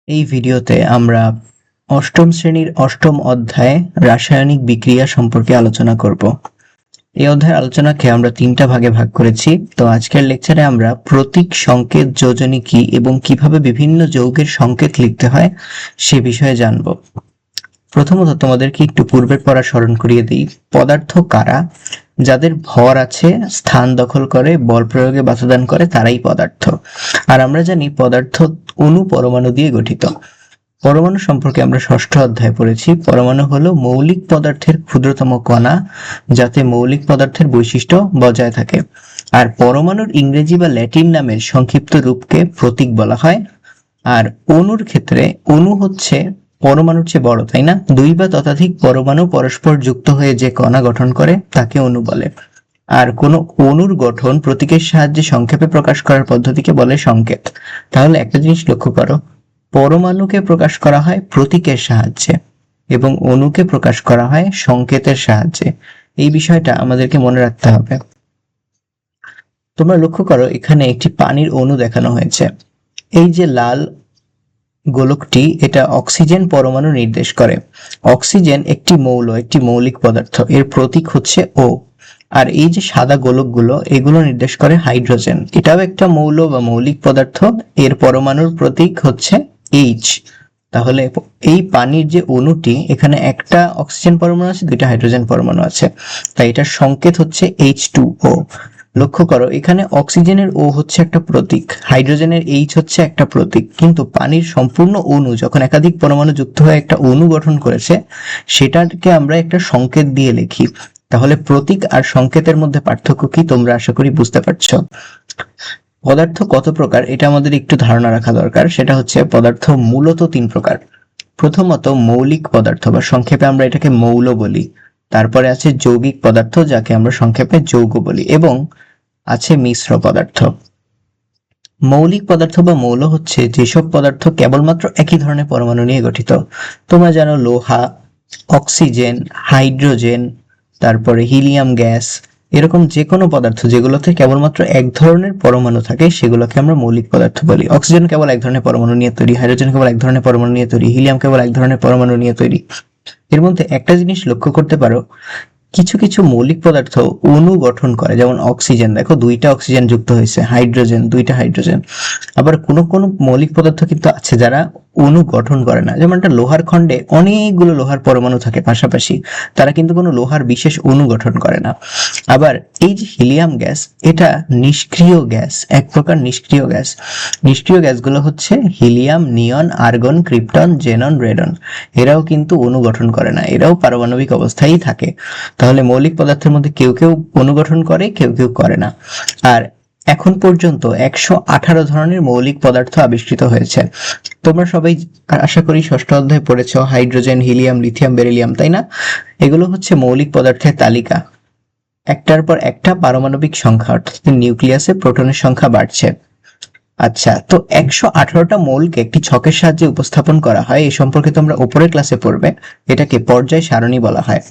এই ভিডিওতে আমরা অষ্টম শ্রেণীর অষ্টম অধ্যায় রাসায়নিক বিক্রিয়া সম্পর্কে আলোচনা করব। এই অধ্যায়ের আলোচনাকে আমরা তিনটা ভাগে ভাগ করেছি। তো আজকের লেকচারে আমরা প্রতীক, সংকেত, যোজনী কি এবং কিভাবে বিভিন্ন যৌগের সংকেত লিখতে হয় সে বিষয়ে জানব। প্রথমত তোমাদেরকে একটু পূর্বের পড়া স্মরণ করিয়ে দিই। পদার্থ কারা? যাদের ভর আছে, স্থান দখল করে, বল প্রয়োগে বাধাদান করে তারাই পদার্থ। আর আমরা জানি পদার্থ অণু পরমাণু দিয়ে গঠিত। পরমাণু সম্পর্কে আমরা ষষ্ঠ অধ্যায়ে পড়েছি। পরমাণু হলো মৌলিক পদার্থের ক্ষুদ্রতম কণা, যাতে মৌলিক পদার্থের বৈশিষ্ট্য বজায় থাকে। আর পরমাণুর ইংরেজি বা ল্যাটিন নামের সংক্ষিপ্ত রূপকে প্রতীক বলা হয়। আর অণুর ক্ষেত্রে অণু হচ্ছে পরমাণুর চেয়ে বড়, তাই না? দুই বা ততোধিক পরমাণু পরস্পর যুক্ত হয়ে যে কণা গঠন করে তাকে অণু বলে। আর কোনো অণুর গঠন প্রতীকের সাহায্যে সংক্ষেপে প্রকাশ করার পদ্ধতিকে বলে সংকেত। তাহলে একটা জিনিস লক্ষ্য করো, পরমাণুকে প্রকাশ করা হয় প্রতীকের সাহায্যে এবং অণুকে প্রকাশ করা হয় সংকেতের সাহায্যে। এই বিষয়টা আমাদেরকে মনে রাখতে হবে। তোমরা লক্ষ্য করো, এখানে একটি পানির অণু দেখানো হয়েছে। এই যে লাল গোলকটি, এটা অক্সিজেন পরমাণু নির্দেশ করে। অক্সিজেন একটি মৌল, একটি মৌলিক পদার্থ, এর প্রতীক হচ্ছে O। আর এই যে সাদা গোলকগুলো, এগুলো নির্দেশ করে হাইড্রোজেন, এটাও একটা মৌল বা মৌলিক পদার্থ, এর পরমাণুর প্রতীক হচ্ছে H। তাহলে এই পানির যে অণুটি, এখানে একটা অক্সিজেন পরমাণু আছে, দুইটা হাইড্রোজেন পরমাণু আছে, তাই এটার সংকেত হচ্ছে H2O। লক্ষ্য করো, এখানে অক্সিজেনের O হচ্ছে একটা প্রতীক, হাইড্রোজেনের H হচ্ছে একটা প্রতীক, কিন্তু পানির সম্পূর্ণ অণু যখন একাধিক পরমাণু যুক্ত হয়ে একটা অণু গঠন করেছে, সেটাকে আমরা একটা সংকেত দিয়ে লিখি। তাহলে প্রতীক আর সংকেতের মধ্যে পার্থক্য কি তোমরা আশা করি বুঝতে পারছো। পদার্থ কত প্রকার এটা আমাদের একটু ধারণা রাখা দরকার। সেটা হচ্ছে, পদার্থ মূলত তিন প্রকার। প্রথমত মৌলিক পদার্থ বা সংক্ষেপে আমরা এটাকে মৌল বলি। তারপরে আছে যৌগিক পদার্থ, যাকে আমরা সংক্ষেপে যৌগ বলি, এবং আছে মিশ্র পদার্থ। মৌলিক পদার্থ বা মৌল হচ্ছে যেসব পদার্থ কেবলমাত্র একই ধরনের পরমাণু নিয়ে গঠিত। তোমরা জানো লোহা, অক্সিজেন, হাইড্রোজেন, তারপরে হিলিয়াম গ্যাস, এরকম যে কোনো পদার্থ যেগুলোতে কেবলমাত্র এক ধরনের পরমাণু থাকে সেগুলোকে আমরা মৌলিক পদার্থ বলি। অক্সিজেন কেবল এক ধরনের পরমাণু নিয়ে তৈরি, হাইড্রোজেন কেবল এক ধরনের পরমাণু নিয়ে তৈরি, হিলিয়াম কেবল এক ধরনের পরমাণু নিয়ে তৈরি। এর মধ্যে একটা জিনিস লক্ষ্য করতে পারো, কিছু কিছু মৌলিক পদার্থ অণু গঠন করে, যেমন অক্সিজেন, দেখো দুইটা অক্সিজেন যুক্ত হয়েছে, হাইড্রোজেন দুইটা হাইড্রোজেন। আবার কোনো কোনো মৌলিক পদার্থ কিন্তু আছে যারা অণু গঠন করে না, যেমন একটা লোহার খণ্ডে অনেকগুলো লোহার পরমাণু থাকে পাশাপাশি, তারা কিন্তু কোনো লোহার বিশেষ অণু গঠন করে না। আবার এই যে হিলিয়াম গ্যাস, এটা নিষ্ক্রিয় গ্যাস, এক প্রকার নিষ্ক্রিয় গ্যাস। নিষ্ক্রিয় গ্যাসগুলো হচ্ছে helium, neon, argon, krypton, xenon, radon. এরাও কিন্তু অণু গঠন করে না, এরাও পারমাণবিক অবস্থায় থাকে। তাহলে মৌলিক পদার্থের মধ্যে কেউ কেউ অণু গঠন করে, কেউ কেউ করে না। আর এখন পর্যন্ত 118 ধরনের মৌলিক পদার্থ আবিষ্কৃত হয়েছে। তোমরা সবাই আশা করি ষষ্ঠ অধ্যায়ে পড়েছো হাইড্রোজেন, হিলিয়াম, লিথিয়াম, বেরিলিয়াম, তাই না? এগুলো হচ্ছে মৌলিক পদার্থের তালিকা। একটার পর একটা পারমাণবিক সংখ্যা, অর্থাৎ নিউক্লিয়াসে প্রোটনের সংখ্যা বাড়ছে। আচ্ছা, তো 118টা মৌলকে একটি ছকের সাহায্যে উপস্থাপন করা হয়, এই সম্পর্কে তোমরা উপরের ক্লাসে পড়বে। এটাকে পর্যায় সারণী বলা হয়।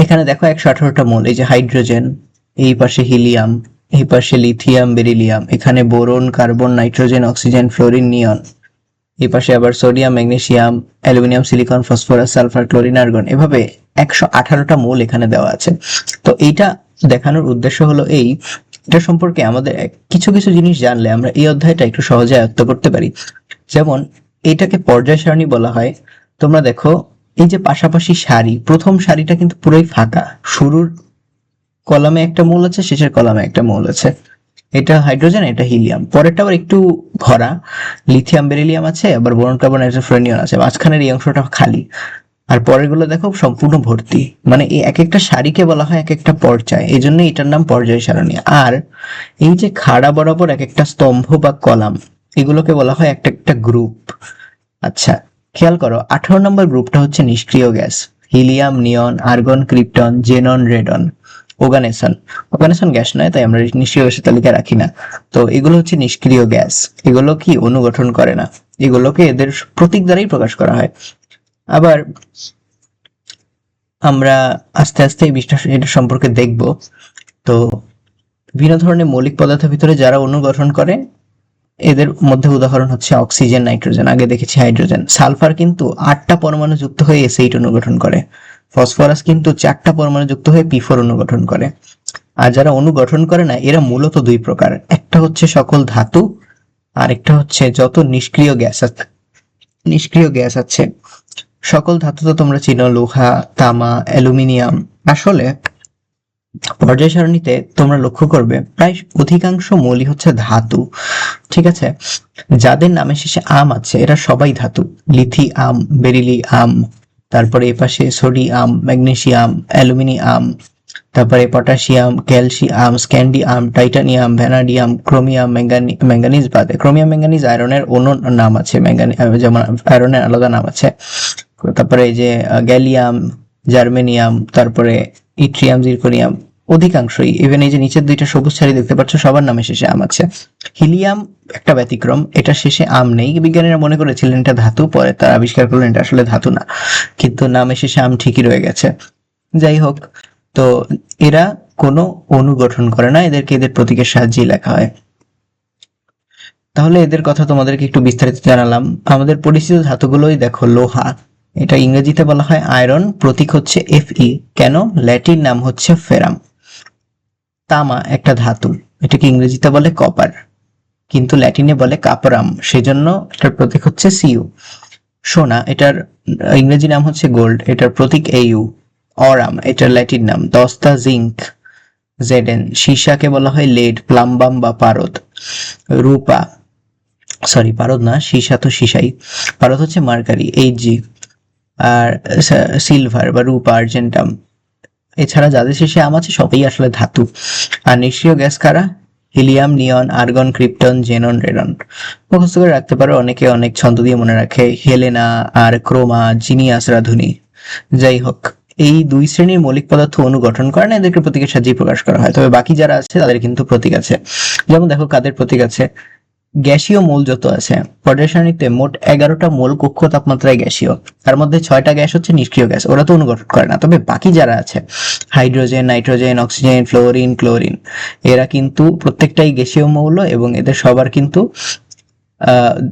এখানে দেখো 118টা মৌল, এই যে হাইড্রোজেন, এই পাশে হিলিয়াম, এই পাশে লিথিয়াম, বেরিলিয়াম, এখানে boron, carbon, nitrogen, oxygen, fluorine, neon, এই পাশে আবার sodium, magnesium, aluminium, silicon, phosphorus, sulphur, chlorine, argon, এভাবে 118টা মৌল এখানে দেওয়া আছে। তো এইটা দেখানোর উদ্দেশ্য হলো এটা সম্পর্কে আমাদের কিছু কিছু জিনিস জানলে আমরা এই অধ্যায়টা একটু সহজে আয়ত্ত করতে পারি। যেমন এটাকে পর্যায় সারণী বলা হয়। তোমরা দেখো, এই যে পাশাপাশি সারি, প্রথম সারিটা কিন্তু পুরোই ফাঁকা, শুরুর কলামে একটা মৌল আছে, শেষের কলামে একটা মৌল আছে। এটা হাইড্রোজেন, এটা হিলিয়াম। পরেরটা আবার একটু ভরা, লিথিয়াম, বেরিলিয়াম আছে, আবার বোরন, কার্বন, নাইট্রোজেন, ফ্লোরিন আছে, মাঝখানের এই অংশটা খালি। আর পরের গুলো দেখো সম্পূর্ণ ভর্তি। মানে এই এক একটা সারিকে বলা হয় এক একটা পর্যায়, এই জন্য এটার নাম পর্যায় সারণী। আর এই যে খাড়া বরাবর এক একটা স্তম্ভ বা কলাম, এগুলোকে বলা হয় একটা একটা গ্রুপ। আচ্ছা, খেয়াল করো, 18 নম্বর গ্রুপটা হচ্ছে নিষ্ক্রিয় gas. Helium, neon, argon, krypton, xenon, radon. Oganesson, oganesson gas নয়, তাই আমরা নিষ্ক্রিয় গ্যাসের তালিকায় রাখি না। তো এগুলো হচ্ছে নিষ্ক্রিয় গ্যাস, এগুলো কি অণু গঠন করে না, এগুলোকে এদের প্রতীক দ্বারাই প্রকাশ করা হয়। আবার আমরা আস্তে আস্তে এই বিষয়টা এটা সম্পর্কে দেখব। তো বিভিন্ন ধরনের মৌলিক পদার্থের ভিতরে যারা অণু গঠন করে এদের মধ্যে উদাহরণ হচ্ছে অক্সিজেন, নাইট্রোজেন, আগে দেখেছি হাইড্রোজেন। সালফার কিন্তু 8টা পরমাণু যুক্ত হয়ে S8 অণু গঠন করে। ফসফরাস কিন্তু 4টা পরমাণু যুক্ত হয়ে P4 অণু গঠন করে। আর যারা অণু গঠন করে না এরা মূলত দুই প্রকার, একটা হচ্ছে সকল ধাতু, আর একটা হচ্ছে যত নিষ্ক্রিয় গ্যাস আছে। সকল ধাতু তো তোমরা চিনো, লোহা, তামা, অ্যালুমিনিয়াম। আসলে পর্যায় সারণীতে তোমরা লক্ষ্য করবে প্রায় অধিকাংশ মৌলই হচ্ছে ধাতু, ঠিক আছে। যাদের নামের শেষে আম আছে এরা সবাই ধাতু। লিথিয়াম, বেরিলিয়াম, তারপরে এপাশে সোডিয়াম, ম্যাগনেসিয়াম, অ্যালুমিনিয়াম, তারপরে potassium, calcium, scandium, titanium, vanadium, chromium, manganese বাদে। ক্রোমিয়াম ম্যাঙ্গানিজ আয়রনের অন্য নাম আছে, যেমন আয়রনের আলাদা নাম আছে। তারপরে এই যে গ্যালিয়াম, জার্মেনিয়াম, তারপরে ইট্রিয়াম, জিরকনিয়াম, অধিকাংশই, ইভেন এই যে নিচের দুইটা সবুজ সারি দেখতে পাচ্ছ সবার নামে শেষে আম আছে। হিলিয়াম একটা ব্যতিক্রম, এটা শেষে আম নেই। বিজ্ঞানীরা মনে করেছিলেন এটা ধাতু, পরে তারা আবিষ্কার করলেন এটা আসলে ধাতু না, কিন্তু নামে শেষে আম ঠিকই রয়ে গেছে। যাই হোক, তো এরা কোনো অণু গঠন করে না, এদেরকে এদের প্রতীকের সাহায্যেই লেখা হয়। তাহলে এদের কথা তোমাদেরকে একটু বিস্তারিত জানালাম। আমাদের পরিচিত ধাতুগুলোই দেখো, লোহা, এটা ইংরেজিতে বলা হয় আয়রন, প্রতীক হচ্ছে Fe। কেন? ল্যাটিন নাম হচ্ছে ফেরাম। তামা একটা ধাতু, এটাকে ইংরেজিতে বলে কপার, কিন্তু ল্যাটিনে বলে কাপরাম, সেজন্য এটার প্রতীক হচ্ছে Cu। সোনা, এটার ইংরেজি নাম হচ্ছে গোল্ড, এটার প্রতীক Au। অরাম, এটার ল্যাটিন নাম। দস্তা, জিঙ্ক, Zn। সীসাকে বলা হয় লেড, প্লাম্বাম বা পারদ। রূপা, সরি পারদ না, সীসা তো সীসাই, পারদ হচ্ছে মার্কারি, Hg। আর সিলভার বা রূপা, আর্জেন্টাম। এছাড়া যাদের শেষে আম আছে সবই আসলে ধাতু। আর নিষ্ক্রিয় গ্যাস কারা? Helium, neon, argon, krypton, xenon, radon. মুখস্থ করে রাখতে পারো, অনেকে অনেক ছন্দ দিয়ে মনে রাখে, হেলেনা আর ক্রোমা, জিনিয়াস, রাধুনী। যাই হোক, এই দুই শ্রেণীর মৌলিক পদার্থ অণু গঠন করে না, এদেরকে প্রতীকের সাহায্যে প্রকাশ করা হয়। তবে বাকি যারা আছে তাদের কিন্তু প্রতীক আছে। যেমন দেখো কাদের প্রতীক আছে, গ্যাসীয় মৌল যত আছে পর্যায় সারণীতে মোট 11টা মৌল কক্ষ তাপমাত্রায় গ্যাসীয়, তার মধ্যে 6টা গ্যাস হচ্ছে নিষ্ক্রিয় গ্যাস, ওরা তো অণু গঠন করে না। তবে বাকি যারা আছে hydrogen, nitrogen, oxygen, fluorine, chlorine, এরা কিন্তু প্রত্যেকটাই গ্যাসীয় মৌল এবং এদের সবার কিন্তু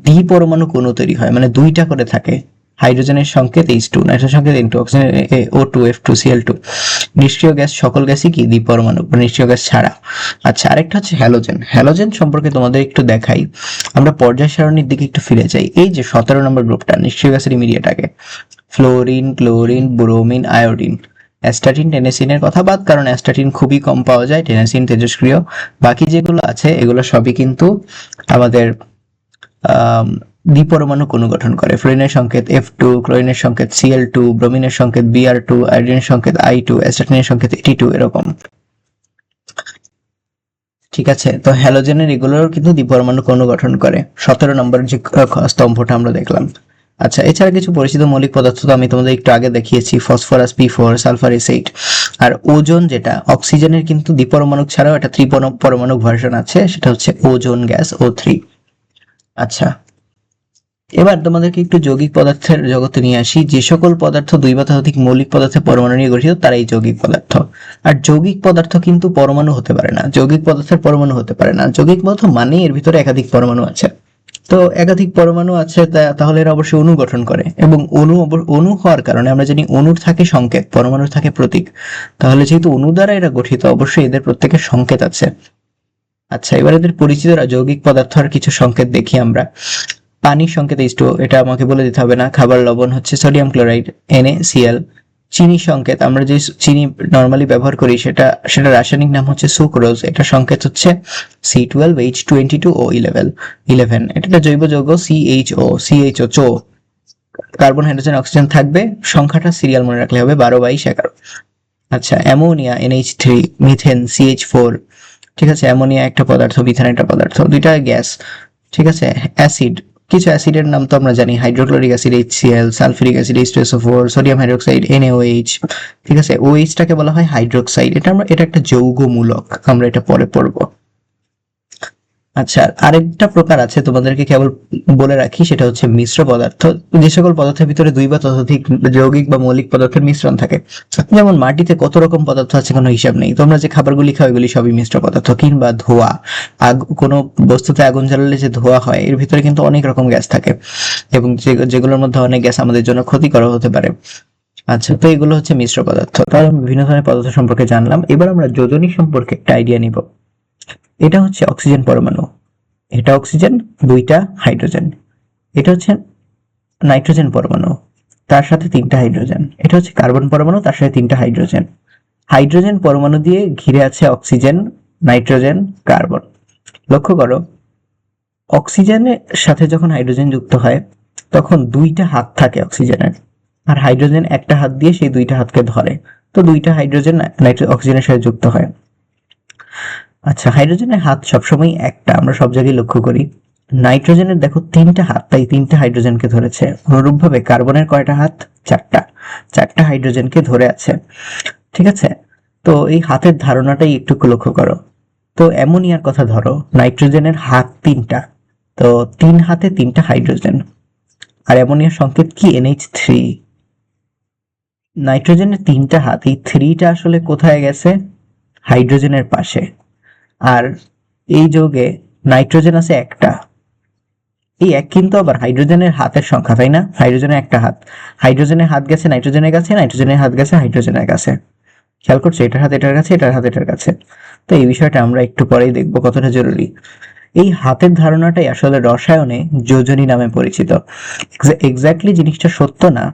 দ্বিপরমাণু অণু তৈরি হয়, মানে দুইটা করে থাকে। হাইড্রোজেনের সংকেত H2, নাইট্রোজেনের সংকেত N2, অক্সিজেনের O2, F2, Cl2। নিষ্ক্রিয় গ্যাস সকল গ্যাসই কি দ্বিপরমাণু, নিষ্ক্রিয় গ্যাস ছাড়া। আচ্ছা, আরেকটা হচ্ছে হ্যালোজেন। হ্যালোজেন সম্পর্কে তোমাদের একটু দেখাই। আমরা পর্যায় সারণীর দিকে একটু ফিরে যাই। এই যে 17 নম্বর গ্রুপটা নিষ্ক্রিয় গ্যাসের ইমিডিয়েট আগে fluorine, chlorine, bromine, iodine. Astatine, টেনেসিনের কথা বাদ, কারণ অ্যাস্টাটিন খুবই কম পাওয়া যায়, টেনেসিন তেজস্ক্রিয়। বাকি যেগুলো আছে এগুলো সবই কিন্তু আমাদের দ্বিপরমাণু অণু গঠন করে। ফ্লোরিনের সংকেত F2, ক্লোরিনের সংকেত Cl2, ব্রোমিনের সংকেত Br2, আয়োডিনের সংকেত I2, অ্যাস্টাটিনের সংকেত At2, এরকম। ঠিক আছে, তো হ্যালোজেনের এগুলোর কিন্তু দ্বিপরমাণু অণু গঠন করে। 17 নম্বর যে স্তম্ভটা আমরা দেখলাম। আচ্ছা, এছাড়া কিছু পরিচিত মৌলিক পদার্থ তো আমি তোমাদের একটু আগে দেখিয়েছি, ফসফরাস P4, সালফার S8। আর ওজোন, যেটা অক্সিজেনের কিন্তু দ্বিপরমাণু ছাড়াও একটা ত্রিপরমাণু ভার্সন আছে, সেটা হচ্ছে ওজোন গ্যাস, O3। আচ্ছা, এবার তোমাদেরকে একটু যৌগিক পদার্থের জগতে নিয়ে আসি। যে সকল পদার্থ দুই বা ততোধিক মৌলিক পদার্থের পরমাণু নিয়ে গঠিত তারাই যৌগিক পদার্থ। আর যৌগিক পদার্থ কিন্তু পরমাণু হতে পারে না, যৌগিক পদার্থের পরমাণু হতে পারে না। যৌগিক পদার্থ মানে এর ভিতরে একাধিক পরমাণু আছে। তো একাধিক পরমাণু আছে, তাহলে এরা অবশ্যই অণু গঠন করে, এবং অণু হওয়ার কারণে আমরা জানি অণুর থাকে সংকেত, পরমাণুর থাকে প্রতীক। তাহলে যেহেতু অণু দ্বারা এরা গঠিত, অবশ্যই এদের প্রত্যেকের সংকেত আছে। আচ্ছা, এবার এদের পরিচিত যৌগিক পদার্থ আর কিছু সংকেত দেখি আমরা। পানির সংকেত H2O, এটা আমাকে বলে দিতে হবে না। খাবার লবণ হচ্ছে সোডিয়াম ক্লোরাইড, NaCl। চিনি সংকেত, আমরা যে চিনি নরমালি ব্যবহার করি সেটা রাসায়নিক নাম হচ্ছে সুক্রোজ, এটা সংকেত হচ্ছে C12H22O11। এটা একটা জৈব যৌগ CHO। কার্বন, হাইড্রোজেন, অক্সিজেন থাকবে, সংখ্যাটা সিরিয়াল মনে রাখলে হবে 12, 22, 11। আচ্ছা, অ্যামোনিয়া NH3, মিথেন CH4। ঠিক আছে, অ্যামোনিয়া একটা পদার্থ, মিথেন একটা পদার্থ, দুইটা গ্যাস। ঠিক আছে, অ্যাসিড, কিছু অ্যাসিডের নাম তো আমরা জানি, hydrochloric acid HCl, sulphuric acid H2SO4, sodium hydroxide NaOH। ঠিক আছে, OH টাকে বলা হয় হাইড্রোক্সাইড, এটা একটা যৌগমূলক, আমরা এটা পরে পড়ব। আচ্ছা, আরেকটা প্রকার আছে, তোমাদেরকে কেবল বলে রাখি, সেটা হচ্ছে মিশ্র পদার্থ। যে সকল পদার্থের ভিতরে দুই বা ততোধিক যৌগিক বা মৌলিক পদার্থের মিশ্রণ থাকে, যেমন মাটিতে কত রকম পদার্থ আছে কোনো হিসাব নেই। তোমরা যে খাবারগুলি খাও এগুলি সবই মিশ্র পদার্থ। কিংবা ধোঁয়া, কোনো বস্তুতে আগুন জ্বালালে যে ধোঁয়া হয়, এর ভিতরে কিন্তু অনেক রকম গ্যাস থাকে, এবং যেগুলোর মধ্যে অনেক গ্যাস আমাদের জন্য ক্ষতিকর হতে পারে। আচ্ছা, তো এগুলো হচ্ছে মিশ্র পদার্থ। তাহলে আমরা বিভিন্ন ধরনের পদার্থ সম্পর্কে জানলাম। এবার আমরা যোজনী সম্পর্কে একটা আইডিয়া নিব। এটা হচ্ছে অক্সিজেন পরমাণু, এটা অক্সিজেন, দুইটা হাইড্রোজেন। এটা হচ্ছে নাইট্রোজেন পরমাণু, তার সাথে তিনটা হাইড্রোজেন। এটা হচ্ছে কার্বন পরমাণু, তার সাথে তিনটা হাইড্রোজেন। হাইড্রোজেন পরমাণু দিয়ে ঘিরে আছে অক্সিজেন, নাইট্রোজেন, কার্বন। লক্ষ্য করো, অক্সিজেনের সাথে যখন হাইড্রোজেন যুক্ত হয় তখন দুইটা হাত থাকে অক্সিজেনের, আর হাইড্রোজেন একটা হাত দিয়ে সেই দুইটা হাতকে ধরে। তো দুইটা হাইড্রোজেন অক্সিজেনের সাথে যুক্ত হয়। আচ্ছা, হাইড্রোজেনের হাত সবসময় একটা, আমরা সব জায়গায় লক্ষ্য করি। নাইট্রোজেনের দেখো তিনটা হাত, তাই তিনটা হাইড্রোজেনকে ধরেছে। অনুরূপ ভাবে কার্বনের কয়টা হাত? চারটা, চারটা হাইড্রোজেনকে ধরে আছে। ঠিক আছে, তো এই হাতের ধারণাটাই একটু লক্ষ্য করো। তো অ্যামোনিয়ার কথা ধরো, নাইট্রোজেনের হাত তিনটা, তো তিন হাতে তিনটা হাইড্রোজেন। আর অ্যামোনিয়ার সংকেত কি? NH3। নাইট্রোজেনের তিনটা হাত, এই থ্রিটা আসলে কোথায় গেছে? হাইড্রোজেনের পাশে। আর এই যৌগে নাইট্রোজেন আছে একটা, এই এক কিন্তু আবার হাইড্রোজেনের হাতের সংখ্যা, তাই না? হাইড্রোজেনের একটা হাত, হাইড্রোজেনের হাত গেছে নাইট্রোজেনের কাছে, নাইট্রোজেনের হাত গেছে হাইড্রোজেনের কাছে। খেয়াল করছো, এটার হাত এটার কাছে, এটার হাত এটার কাছে। তো এই বিষয়টা আমরা একটু পরেই দেখবো কতটা জরুরি। এই হাতের ধারণাটাই আসলে রসায়নে যোজনী নামে পরিচিত। এক্স্যাক্টলি জিনিসটা সত্য না,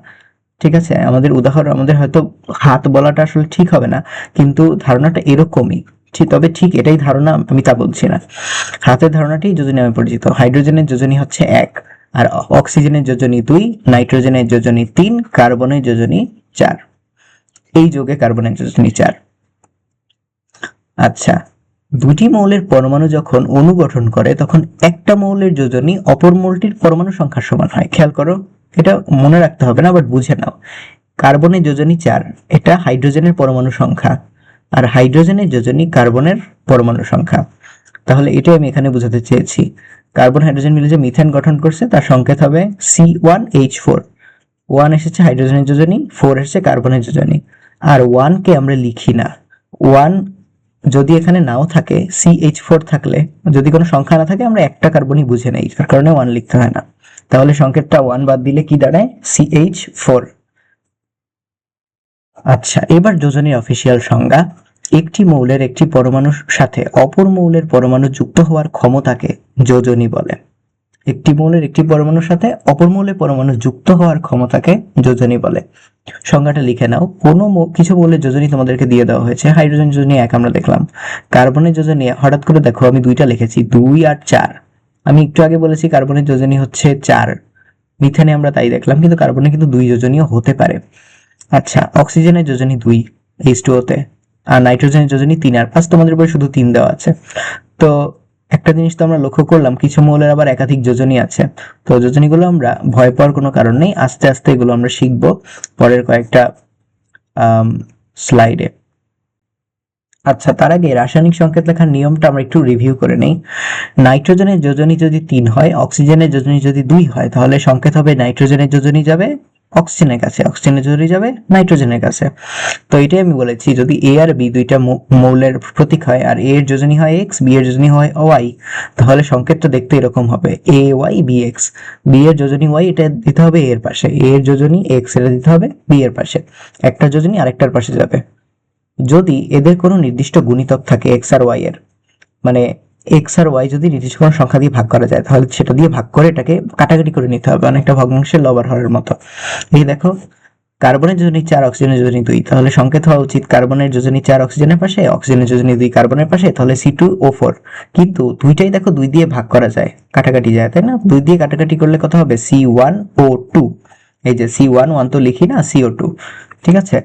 ঠিক আছে, আমাদের উদাহরণ, আমাদের হয়তো হাত বলাটা আসলে ঠিক হবে না, কিন্তু ধারণাটা এরকমই। তবে ঠিক এটাই ধারণা, আমি তা বলছি না। হাতের ধারণাটাই যোজনী নামে পরিচিত। হাইড্রোজেনের যোজনী হচ্ছে এক, আর অক্সিজেনের যোজনী দুই, নাইট্রোজেনের যোজনী তিন, কার্বনের যোজনী চার। এই যৌগে কার্বনের যোজনী চার। আচ্ছা, দুটি মৌলের পরমাণু যখন অণু গঠন করে তখন একটা মৌলের যোজনী অপর মৌলটির পরমাণু সংখ্যার সমান হয়। খেয়াল করো, এটা মনে রাখতে হবে না, বাট বুঝে নাও। কার্বনের যোজনী চার, এটা হাইড্রোজেনের পরমাণু সংখ্যা, আর হাইড্রোজেনের যোজনী কার্বনের পরমাণু সংখ্যা। তাহলে এটাই আমি এখানে বোঝাতে চেয়েছি। কার্বন হাইড্রোজেন মিলে যে মিথেন গঠন করছে তার সংকেত হবে C1H4। ওয়ান এসেছে হাইড্রোজেনের যোজনী, ফোর এসেছে কার্বনের যোজনী। আর ওয়ানকে আমরা লিখি না। ওয়ান যদি এখানে নাও থাকে, CH4 থাকলে, যদি কোনো সংখ্যা না থাকে, আমরা একটা কার্বনই বুঝে নেই, যার কারণে ওয়ান লিখতে হয় না। তাহলে সংকেতটা ওয়ান বাদ দিলে কি দাঁড়ায়? CH4। আচ্ছা, এবার যোজনীর অফিসিয়াল সংজ্ঞা। একটি মৌলের একটি পরমাণুর সাথে অপর মৌলের পরমাণু যুক্ত হওয়ার ক্ষমতাকে যোজনী বলে। একটি মৌলের একটি পরমাণুর সাথে অপর মৌলের পরমাণু যুক্ত হওয়ার ক্ষমতাকে যোজনী বলে। সংজ্ঞাটা লিখে নাও। কোনো কিছু মৌলের যোজনী তোমাদেরকে দিয়ে দেওয়া হয়েছে। হাইড্রোজেন যোজনী এক আমরা দেখলাম, কার্বনের যোজনী হঠাৎ করে দেখো আমি দুইটা লিখেছি, 2 আর 4। আমি একটু আগে বলেছি কার্বনের যোজনী হচ্ছে 4, মিথেনে আমরা তাই দেখলাম, কিন্তু কার্বনে কিন্তু 2 যোজনীয় হতে পারে। আচ্ছা, অক্সিজেনের যোজনী 2 H2O তে, আর নাইট্রোজেনের যোজনী 3 আর 5। তোমাদের উপরে শুধু 3 দেওয়া আছে। তো একটা জিনিস তো আমরা লক্ষ্য করলাম, কিছু মৌলের আবার একাধিক যোজনী আছে। তো যোজনীগুলো আমরা ভয় পাওয়ার কোনো কারণ নেই, আস্তে আস্তে এগুলো আমরা শিখবো পরের কয়েকটা স্লাইডে। আচ্ছা, তার আগে রাসায়নিক সংকেত লেখার নিয়মটা আমরা একটু রিভিউ করে নেই। নাইট্রোজেনের যোজনী যদি 3 হয়, অক্সিজেনের যোজনী যদি 2 হয়, তাহলে সংকেত হবে নাইট্রোজেনের যোজনী যাবে অক্সিজেনের কাছে, অক্সিজেনের যোজনী যাবে নাইট্রোজেনের কাছে। তো এটাই আমি বলেছি, যদি এ আর বি দুইটা মৌলের প্রতীক হয়, আর এ এর যোজনী হয় এক্স, বি এর যোজনী হয় ওয়াই, তাহলে সংকেতটা দেখতে এরকম হবে, A Y B x. B এর যোজনী ওয়াই, এটা দিতে হবে এর পাশে, এ এর যোজনী এক্স, এটা দিতে হবে বি এর পাশে। একটা যোজনী আরেকটার পাশে যাবে। যদি এদের কোনো নির্দিষ্ট গুণিতক থাকে এক্স আর ওয়াই এর, মানে এক্স আর ওয়াই যদি নির্দিষ্ট কোনো সংখ্যা দিয়ে ভাগ করা যায়, তাহলে সেটা দিয়ে ভাগ করে এটাকে কাটাকাটি করে নিতে হবে, অনেকটা ভগ্নাংশের লব আর হরের মতো। এই দেখো, কার্বনের যোজনী 4, অক্সিজেনের যোজনী 2, তাহলে সংকেত হওয়া উচিত কার্বনের যোজনী 4 অক্সিজেনের পাশে, অক্সিজেনের যোজনী 2 কার্বনের পাশে, তাহলে C2O4। কিন্তু দুইটাই দেখো 2 দিয়ে ভাগ করা যায়, কাটাকাটি যায়, তাই না? 2 দিয়ে কাটাকাটি করলে কত হবে? C1O2। এই যে C1 তো লিখি না, CO2। ঠিক আছে,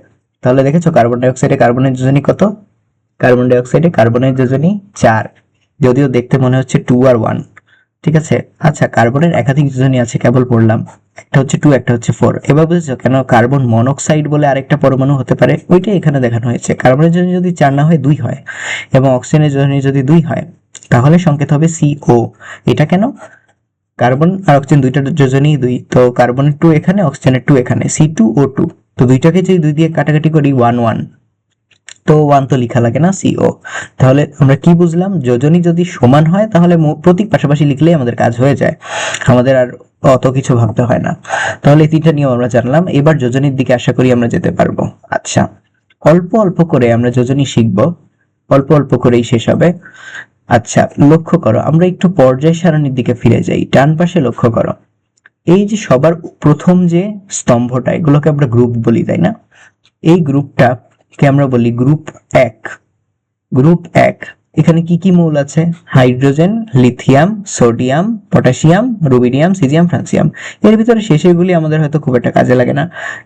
তাহলে দেখেছো কার্বন ডাই অক্সাইডে কার্বনের যোজনী কত? কার্বন ডাই অক্সাইডে কার্বনের যোজনী 4, যদিও দেখতে মনে হচ্ছে 2 আর 1। ঠিক আছে। আচ্ছা, কার্বনের একাধিক যোজনী আছে, কেবল পড়লাম, একটা হচ্ছে 2, একটা হচ্ছে 4। এবার বুঝেছো কেন কার্বন মনোক্সাইড বলে আরেকটা পরমাণু হতে পারে? ওইটাই এখানে দেখানো হয়েছে। কার্বনের যোজনী যদি 4 না হয় 2 হয়, এবং অক্সিজেনের যোজনী যদি 2 হয়, তাহলে সংকেত হবে CO। এটা কেন? কার্বন আর অক্সিজেন দুইটার যোজনই 2, তো কার্বনের 2 এখানে, অক্সিজেনের 2 এখানে, C2O2। তো দুইটাকে যদি 2 দিয়ে কাটাকাটি করি 1 1, তো 1 তো লেখা লাগে না, CO। তাহলে আমরা কি বুঝলাম? যোজনী যদি সমান হয় তাহলে প্রতীক পাশাপাশি লিখলেই আমাদের কাজ হয়ে যায়, আমাদের আর অত কিছু ভাবতে হয় না। তাহলে এই 3টা নিয়ম আমরা জানলাম। এবার যোজনীর দিকে আশা করি আমরা যেতে পারবো। আচ্ছা, অল্প অল্প করে আমরা যোজনী শিখবো, অল্প অল্প করেই শেষ হবে। আচ্ছা, লক্ষ্য করো, আমরা একটু পর্যায় সারণীর দিকে ফিরে যাই। ডান পাশে লক্ষ্য করো, এই যে সবার প্রথম যে স্তম্ভটা, এগুলোকে আমরা গ্রুপ বলি, তাই না? এই গ্রুপটাকে আমরা বলি গ্রুপ 1। গ্রুপ 1, এখানে কি কি মৌল আছে? Hydrogen, lithium, sodium, potassium, rubidium, caesium, francium. এর ভিতরে শেষেরগুলি আমাদের হয়তো খুব একটা কাজে লাগে না,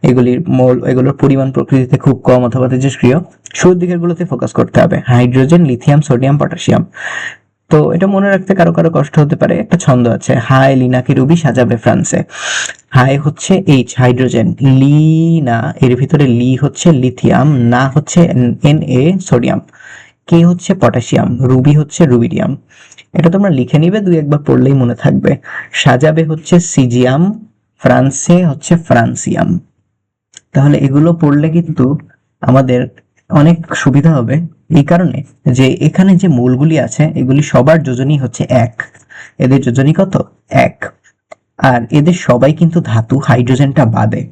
এগুলির মৌল, এগুলোর পরিমাণ প্রকৃতিতে খুব কম অথবা তেজস্ক্রিয়। শুরুর দিকের গুলোতে ফোকাস করতে হবে, হাইড্রোজেন, লিথিয়াম, সোডিয়াম, পটাশিয়াম। তো এটা মনে রাখতে কারো কারো কষ্ট হতে পারে, একটা ছন্দ আছে, হায় লিনাকে রুবি সাজাবে ফ্রান্সে। হাই হচ্ছে এইচ, হাইড্রোজেন, লি না, এর ভিতরে লি হচ্ছে লিথিয়াম, না হচ্ছে Na, সোডিয়াম, কে হচ্ছে পটাশিয়াম, রুবি হচ্ছে রুবিডিয়াম। এটা তোমরা লিখে নিবে, 2-1 বার পড়লেই মনে থাকবে। সাজাবে হচ্ছে সিজিয়াম, ফ্রান্সে হচ্ছে ফ্রান্সিয়াম। তাহলে এগুলো পড়লে কিন্তু আমাদের অনেক সুবিধা হবে, এই কারণে যে এখানে যে মূলগুলি আছে এগুলি সবার যোজনী হচ্ছে 1। এদের যোজনী কত? 1। আর এদের সবাই কিন্তু ধাতু, হাইড্রোজেনটা বাদে।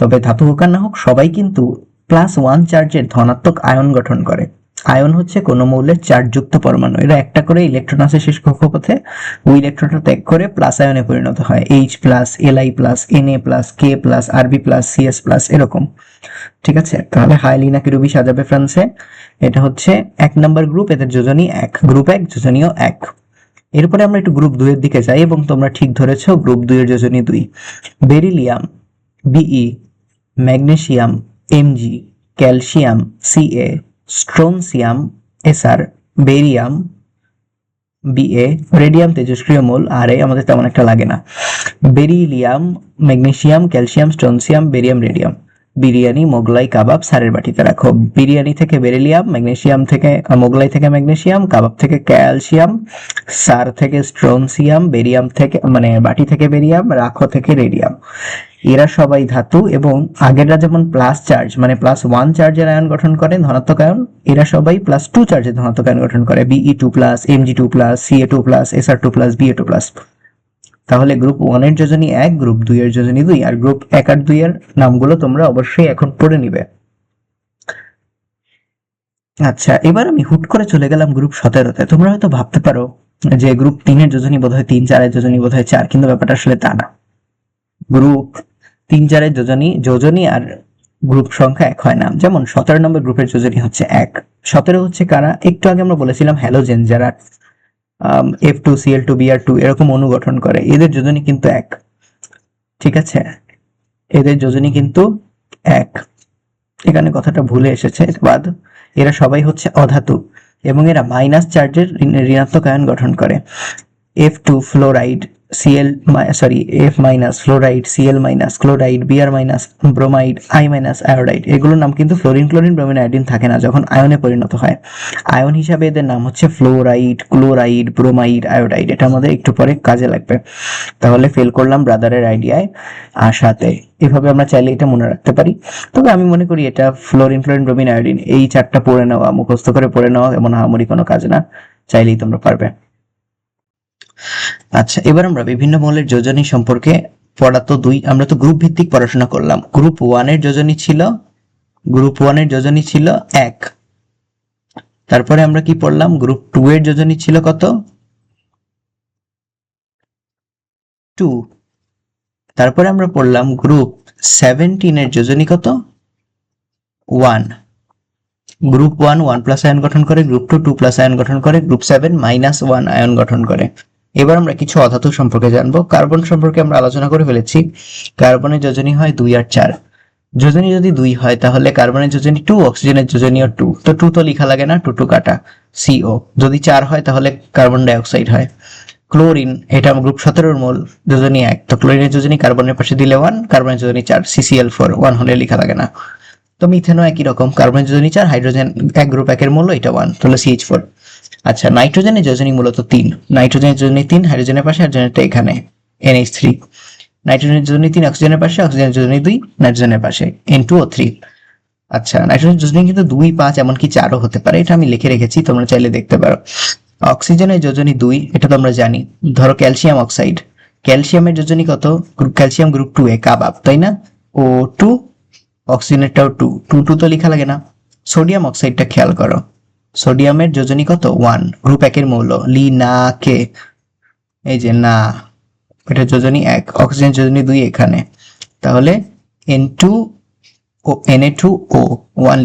তবে ধাতু হোক আর না হোক, সবাই কিন্তু +1 চার্জের ধনাত্মক আয়ন গঠন করে। আয়ন হচ্ছে কোনো মৌলের চার্জযুক্ত পরমাণু, এরা একটা করে ইলেকট্রন আছে শেষ কক্ষপথে, ওই ইলেকট্রনটা ত্যাগ করে প্লাস আয়নে পরিণত হয়, H+, Li+, Na+, K+, Rb+, CS+, এরকম। ঠিক আছে, তাহলে হাই লিনাকে রুবি সাজাবে ফ্রান্সে, এটা হচ্ছে 1 নাম্বার গ্রুপ, এদের যোজনী 1, গ্রুপ 1 যোজনীয় 1। এরপরে আমরা একটু গ্রুপ 2 এর দিকে যাই, এবং তোমরা ঠিক ধরেছো, গ্রুপ 2 এর যোজনী 2। Beryllium, Be, magnesium, Mg, calcium, Ca, strontium, Sr, barium, Ba, radium তেজস্ক্রিয় মূল, Ra আমাদের তেমন একটা লাগে না। Beryllium, magnesium, calcium, strontium, barium, radium. Biryani, Mughlai, কাবাব সারের বাটিতে রাখো। বিরিয়ানি থেকে বেরিলিয়াম, ম্যাগনেসিয়াম থেকে, মোগলাই থেকে ম্যাগনেসিয়াম, কাবাব থেকে ক্যালসিয়াম, সার থেকে স্ট্রোনসিয়াম, বেরিয়াম থেকে মানে বাটি থেকে বেরিয়াম, রাখো থেকে রেডিয়াম। এরা সবাই ধাতু, এবং আগেররা যেমন প্লাস চার্জ মানে +1 চার্জের আয়ন গঠন করে, ধনাত্মক আয়ন, এরা সবাই +2 চার্জের ধনাত্মক আয়ন গঠন করে, Be2+, Mg2+, Ca2+, Sr2+, Ba2+। তাহলে গ্রুপ 1 এর যোজনী 1, গ্রুপ 2 এর যোজনী 2, আর গ্রুপ 1 আর 2 এর নামগুলো তোমরা অবশ্যই এখন পড়ে নিবে। আচ্ছা, এবার আমি হুট করে চলে গেলাম গ্রুপ 17-তে। তোমরা হয়তো ভাবতে পারো যে গ্রুপ 3 এর যোজনী বোধহয় 3, 4 এর যোজনী বোধহয় 4, কিন্তু ব্যাপারটা আসলে তা না। গ্রুপ 3, 4 এর যোজনী আর গ্রুপ সংখ্যা 1 হয় না। যেমন 17 নম্বর গ্রুপের যোজনী হচ্ছে 1। 17 হচ্ছে কারা? একটু আগে আমরা বলেছিলাম হ্যালোজেন, যারা F2Cl2Br2 এরকম অণু গঠন করে, এদের যোজনী কিন্তু 1। ঠিক আছে, এদের যোজনী কিন্তু 1। এখানে কথাটা ভুলে এসেছে, বাদ। এরা সবাই হচ্ছে অধাতু, এবং এরা মাইনাস চার্জের ঋণাত্মক আয়ন গঠন করে। F2 fluoride, F minus fluoride, Cl minus chloride, Br minus bromide, I minus iodide. এগুলোর নাম কিন্তু ফ্লোরিন, ক্লোরিন, ব্রোমিন, আয়োডিন থাকে না যখন আয়নে পরিণত হয়। আয়ন হিসাবে এদের নাম হচ্ছে ফ্লোরাইড, ক্লোরাইড, ব্রোমাইড, আয়োডাইড। এটা আমাদের একটু পরে কাজে লাগবে। তাহলে ফেল করলাম ব্রাদারের আইডিয়ায়। আশাতে এভাবে আমরা চাইলে এটা মনে রাখতে পারি। তবে আমি মনে করি এটা ফ্লোরিন, ক্লোরিন, ব্রোমিন, আয়োডিন, এই 4টা পড়ে নেওয়া, মুখস্থ করে পড়ে নেওয়া এমন আহামরি কোনো কাজ না, চাইলেই তোমরা পারবে। আচ্ছা, এবার আমরা বিভিন্ন মৌলের যোজনী সম্পর্কে পড়া তো 2, আমরা তো গ্রুপ ভিত্তিক পড়াশোনা করলাম। গ্রুপ 1 এর যোজনী ছিল 1। তারপরে আমরা কি পড়লাম? গ্রুপ 2 এর যোজনী ছিল কত? 2। তারপরে আমরা পড়লাম গ্রুপ 17 এর যোজনী কত? 1। গ্রুপ 1 1+ আয়ন গঠন করে, গ্রুপ 2 2+ আয়ন গঠন করে, গ্রুপ 7 -1 আয়ন গঠন করে। এবার আমরা কিছু অধাতু সম্পর্কে জানবো। কার্বন সম্পর্কে আমরা আলোচনা করে ফেলেছি। কার্বনের যোজনী হয় 2 আর 4। যোজনী যদি 2 হয় তাহলে কার্বনের যোজনী 2, অক্সিজেনের যোজনীও 2। তো 2 তো লেখা লাগে না, 2 কাটা, CO। যদি 4 হয় তাহলে কার্বন ডাই অক্সাইড হয়। ক্লোরিন, এটা গ্রুপ 17 এর মূল, যোজনী 1। তো ক্লোরিনের যোজনী কার্বনের পাশে দিলে 1, কার্বনের যোজনী 4, CCl4, 1 হলে লেখা লাগে না। তো মিথেনও একই রকম, কার্বনের যোজনী 4, হাইড্রোজেন 1, গ্রুপ 1 এর মূল, এটা 1, তাহলে CH4। আচ্ছা, নাইট্রোজেনের যোজনী মূলত 3, নাইট্রোজেনের যোজনী 3, হাইড্রোজেনের পাশে, হাইড্রোজেনটা এখানে NH3, নাইট্রোজেনের যোজনী 3 অক্সিজেনের পাশে, অক্সিজেনের যোজনী 2 নাইট্রোজেনের পাশে N2O3। আচ্ছা, নাইট্রোজেন যোজনী কিন্তু 2, 5 এমনকি 4ও হতে পারে, এটা আমি লিখে রেখেছি, তোমরা চাইলে দেখতে পারো। অক্সিজেনের যোজনী 2, এটা তো আমরা জানি। ধরো ক্যালসিয়াম অক্সাইড, ক্যালসিয়ামের যোজনী কত? ক্যালসিয়াম গ্রুপ 2 এ, কাবাব, তাই না? O2, অক্সিজেনেরটাও 2, 2 2 তো লেখা লাগে না। সোডিয়াম অক্সাইডটা খেয়াল করো, সোডিয়ামের যোজনী কত? 1, গ্রুপ 1 এর মৌল, লি না কে, এই যে না, এটা যোজনী 1, অক্সিজেন যোজনী 2 এখানে, তাহলে N2 ও Na2O1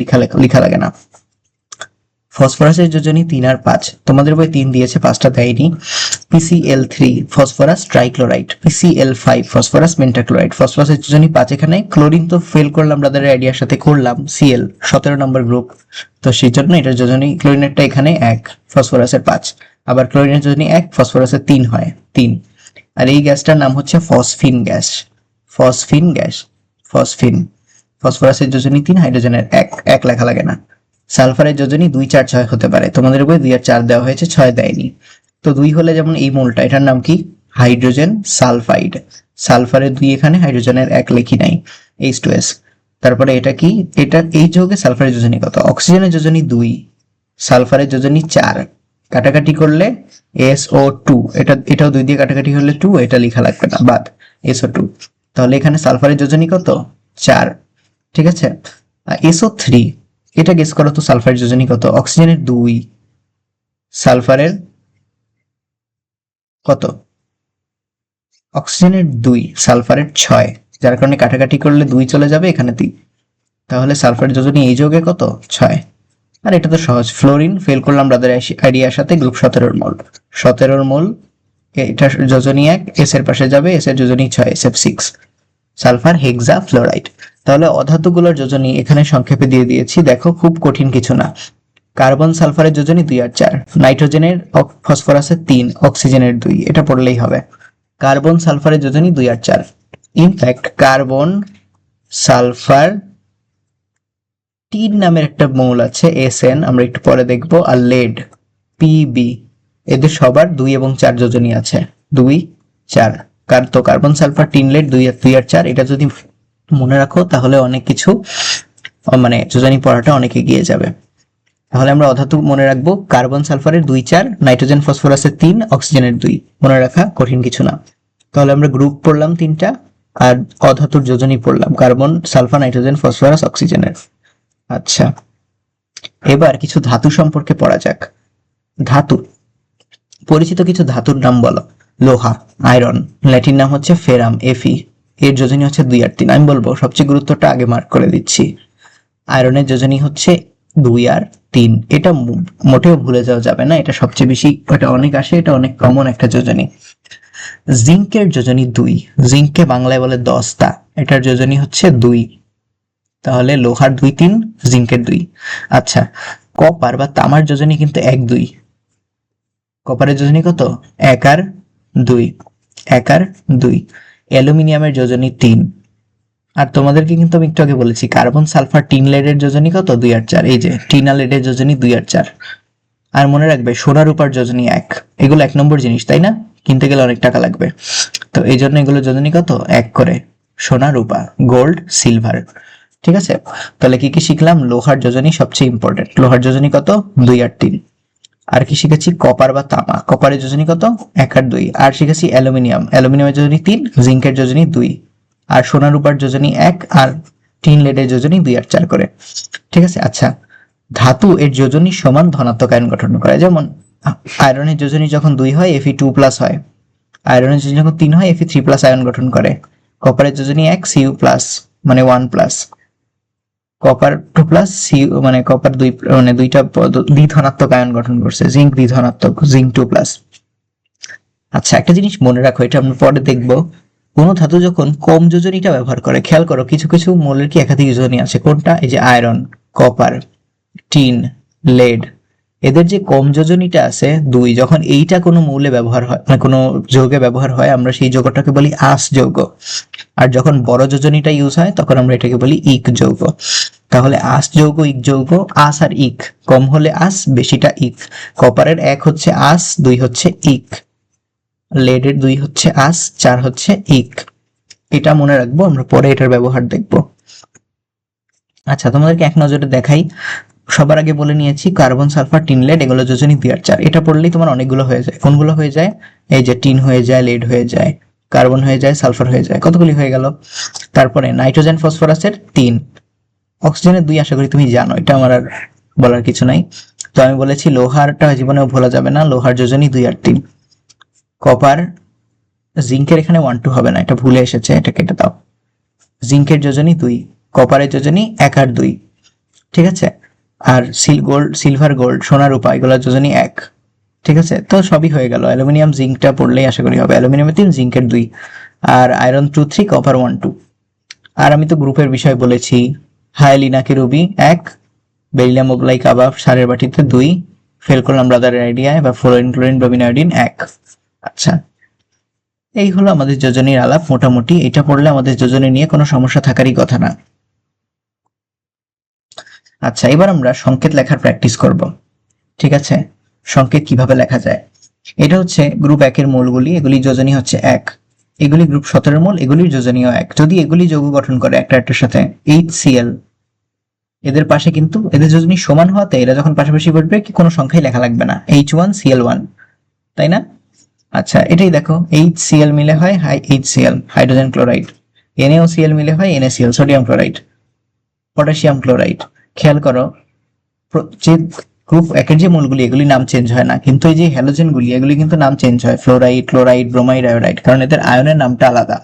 লেখা লাগে না। ফসফরাসের যোজনী 3 আর 5, তোমাদের বই 3 দিয়েছে, 5টা দেয়নি। PCl3 phosphorus trichloride, PCl5 phosphorus pentachloride, ফসফরাসের যোজনী 5 এখানে। ক্লোরিন তো ফেল করলাম, ব্রাদারের আইডিয়ার সাথে করলাম, Cl 17 নম্বর গ্রুপ, তো সেই জন্য এটার যোজনী ক্লোরিনেরটা এখানে 1, ফসফরাসের 5, আবার ক্লোরিনের যোজনী 1, ফসফরাসের 3 হয় 3। আর এই গ্যাসটার নাম হচ্ছে phosphine gas, phosphine gas, phosphine. ফসফরাসের যোজনী 3, হাইড্রোজেনের 1, 1 লেখা লাগে না। সালফারের যোজনী 2 4 6 হতে পারে, তোমাদের বই 2 আর 4 দেওয়া হয়েছে, 6 দেয়নি। তো 2 হলে যেমন এই মোলটা, এটার নাম কি? Hydrogen sulphide. সালফারের 2 এখানে, হাইড্রোজেনের 1 লিখি নাই, H2S। তারপরে এটা কি? এটা এই যৌগে সালফারের যোজনী কত? অক্সিজেনের যোজনী 2, সালফারের যোজনী 4, কাটাকাটি করলে SO2, এটাও 2 দিয়ে কাটাকাটি হলে 2, এটা লেখা লাগবে না, বাদ, SO2। তাহলে এখানে সালফারের যোজনী কত? 4, ঠিক আছে। SO3, এটা গেস করো তো, সালফারের যোজনী কত? অক্সিজেনের 2, সালফারের কত? অক্সিজেনের 2, সালফারের 6, যার কারণে কাটাকাটি করলে 2 চলে যাবে, এখানে 3, তাহলে সালফারের যোজনী এই যৌগে কত? 6। আর এটা তো সহজ, ফ্লোরিন ফেল করলাম ব্রাদার আইডিয়ার সাথে, গ্রুপ 17 মোল, 17 মোল, এটা যোজনী 1, এস এর পাশে যাবে, এস এর যোজনী 6, SF6, সালফার হেক্সা ফ্লোরাইড। তাহলে অধাতুগুলোর যোজনী এখানে সংক্ষেপে দিয়ে দিয়েছি, দেখো খুব কঠিন কিছু না। কার্বন সালফারের যোজনী 2 আর 4, নাইট্রোজেনের ফসফরাসের 3, অক্সিজেনের 2, এটা পড়লেই হবে। কার্বন সালফারের যোজনী 2 আর 4, ইনফ্যাক্ট কার্বন সালফার 3 নামের একটা মৌল আছে, SN, আমরা একটু পরে দেখবো, আর লেড PB, এদের সবার 2 এবং 4 যোজনী আছে, 2 4। তো কার্বন সালফার 3 লেড 2 আর 4, এটা যদি মনে রাখো তাহলে অনেক কিছু, মানে যোজনী পড়াটা অনেক এগিয়ে যাবে। তাহলে আমরা অধাতু মনে রাখবো, কার্বন সালফারের 2 4, নাইট্রোজেন ফসফরাসের 3, অক্সিজেনের 2, মনে রাখা কঠিন কিছু না। তাহলে আমরা গ্রুপ পড়লাম 3টা, আর অধাতুর যোজনী পড়লাম, কার্বন সালফার নাইট্রোজেন ফসফরাস অক্সিজেনের। আচ্ছা, এবার কিছু ধাতু সম্পর্কে পড়া যাক। ধাতু, পরিচিত কিছু ধাতুর নাম বলো। লোহা, আয়রন, ল্যাটিন নাম হচ্ছে ফেরাম, Fe, এর যোজনী হচ্ছে 2 আর 3। আমি বলবো সবচেয়ে গুরুত্বটা আগে মার্ক করে দিচ্ছি, আয়রনের যোজনী হচ্ছে 2 আর 3, এটা মোটেও ভুলে যাওয়া যাবে না, এটা সবচেয়ে বেশি, এটা অনেক আসে, এটা অনেক কমন একটা যোজনী। জিঙ্কের যোজনী 2, জিঙ্ককে বাংলায় বলে দস্তা, এটার যোজনী হচ্ছে 2, তাহলে লোহার 2 3, জিঙ্কের 2। আচ্ছা, কপার বা তামার যোজনী কিন্তু 1 2, কপারের যোজনী কত? 1 আর 2, 1 আর 2। অ্যালুমিনিয়ামের যোজনী 3, আর তোমাদেরকে কিন্তু আমি একটু আগে বলেছি কার্বন সালফার টিন লেডের যোজনী কত? 2 আর 4, এই যে টিনা লেডের যোজনী 2 আর 4। আর মনে রাখবে সোনা রূপার যোজনী 1, এগুলো 1 নম্বর জিনিস, তাই না? কিনতে গেলে অনেক টাকা লাগবে, তো এই জন্য এগুলো যোজনী কত? 1 করে, সোনা রূপা, গোল্ড সিলভার, ঠিক আছে। তাহলে কি কি শিখলাম? লোহার যোজনী সবচেয়ে ইম্পর্টেন্ট, লোহার যোজনী কত? 2 আর 3। আর কি শিখেছি? কপার বা তামা, কপারের যোজনী কত? 1 আর 2। আর শিখেছি অ্যালুমিনিয়াম, অ্যালুমিনিয়ামের যোজনী 3, জিঙ্কের যোজনী 2, আর সোনা রূপার যোজনী 1, আর টিন লেডের যোজনী 2 আর 4 করে, ঠিক আছে। আচ্ছা, ধাতু এর যোজনী সমান ধনাত্মক আয়ন গঠন করে, যেমন আয়রনের যোজনী যখন 2 হয় Fe2+ হয়, আয়রনের যোজনী যখন 3 হয় Fe3+ আয়ন গঠন করে। কপারের যোজনী 1, Cu+, মানে 1+, কপার 2+, Cu মানে কপার 2, মানে দুইটা দ্বিধনাত্মক আয়ন গঠন করছে, জিঙ্ক দ্বিধনাত্মক, জিঙ্ক 2+। আচ্ছা, একটা জিনিস মনে রাখো, এটা আমরা পরে দেখবো, কোন ধাতু যখন কম যোজনীটা ব্যবহার করে, খেয়াল করো কিছু কিছু মৌলের কি একাধিক যোজনী আছে, কোনটা? এই যে আয়রন, কপার, টিন, লেড, এদের যে কম যোজনীটা আছে 2, যখন এইটা কোনো মৌলে ব্যবহার হয়, মানে কোনো যৌগে ব্যবহার হয়, আমরা সেই যৌগটাকে বলি আস যৌগ। আর যখন বড় যোজনীটা ইউজ হয় তখন আমরা এটাকে বলি ইক যৌগ। তাহলে আস যৌগ, ইক যৌগ, আস আর ইক, কম হলে আস, বেশিটা ইক। কপারের 1 হচ্ছে আস, 2 হচ্ছে ইক। লেডের 2 হচ্ছে আস, 4 হচ্ছে ইক। এটা মনে রাখবো, আমরা পরে এটার ব্যবহার দেখব। আচ্ছা, তোমাদেরকে এক নজরে দেখাই। সবার আগে বলে নিয়েছি কার্বন, সালফার, টিন, লেড এগুলো যোজনী 2 আর 4। এটা পড়লেই তোমার অনেকগুলো হয়ে যায়। কোনগুলো হয়ে যায়? এই যে টিন হয়ে যায়, লেড হয়ে যায়, কার্বন হয়ে যায়, সালফার হয়ে যায়, কতগুলি হয়ে গেল। তারপরে নাইট্রোজেন, ফসফরাসের 3, অক্সিজেনের 2 আশা করি তুমি জানো, এটা আমার আর বলার কিছু নাই। তো আমি বলেছি লোহারটা জীবনেও ভোলা যাবে না, লোহার যোজনী 2 আর 3। কপার, জিঙ্কের এখানে 1 2 হবে না, এটা ভুলে এসেছে, এটা কেটে দাও। জিঙ্কের যোজনী 2, কপারের যোজনী 1 আর 2, ঠিক আছে। আর সিলভার, গোল্ড, সোনা, রূপা এগুলোর যোজনী 1, ঠিক আছে। তো সবই হয়ে গেল। অ্যালুমিনিয়াম, জিঙ্কটা পড়লেই আশা করি হবে। অ্যালুমিনিয়ামের 3, জিঙ্কের 2, আর আয়রন 2 3, কপার 1 2। আর আমি তো গ্রুপের বিষয় বলেছি, হায়ালিনাকে রুবি 1, বেরিলিয়াম মোগলাই কাবাব সারের বাটিতে 2, ফেল করলাম ব্রাদারের আইডিয়ায়, বা ফ্লোরিন, ক্লোরিন, ব্রোমিন, আয়োডিন 1। আচ্ছা, এই হলো আমাদের যোজনীর আলাপ মোটামুটি। এটা পড়লে আমাদের যোজনী নিয়ে কোনো সমস্যা থাকারই কথা না। আচ্ছা, এবার আমরা সংকেত লেখার প্র্যাকটিস করব, ঠিক আছে। সংকেত কিভাবে লেখা যায়? এটা হচ্ছে গ্রুপ 1 এর মৌলগুলি, এগুলি যোজনী হচ্ছে 1। এগুলি গ্রুপ 17 মৌল, এগুলির যোজনীয় 1। যদি এগুলি যৌগ গঠন করে একটা একটার সাথে, HCl, এদের পাশে কিন্তু এদের যোজনী সমান হওয়াতে এরা যখন পাশাপাশি বসবে কি কোনো সংখ্যাই লেখা লাগবে না, H1Cl1, তাই না? আচ্ছা, এটাই দেখো, HCl মিলে হয় HCl, হাইড্রোজেন ক্লোরাইড, NaOCl মিলে হয় NaCl, sodium chloride, potassium chloride. খেয়াল করো, যে গ্রুপ 1 এর যে মৌলগুলি এগুলি নাম চেঞ্জ হয় না, কিন্তু এই যে হ্যালোজেনগুলি এগুলি কিন্তু নাম চেঞ্জ হয়, ফ্লোরাইড, ক্লোরাইড, ব্রোমাইড, আয়োডাইড, কারণ এদের আয়নের নামটা আলাদা।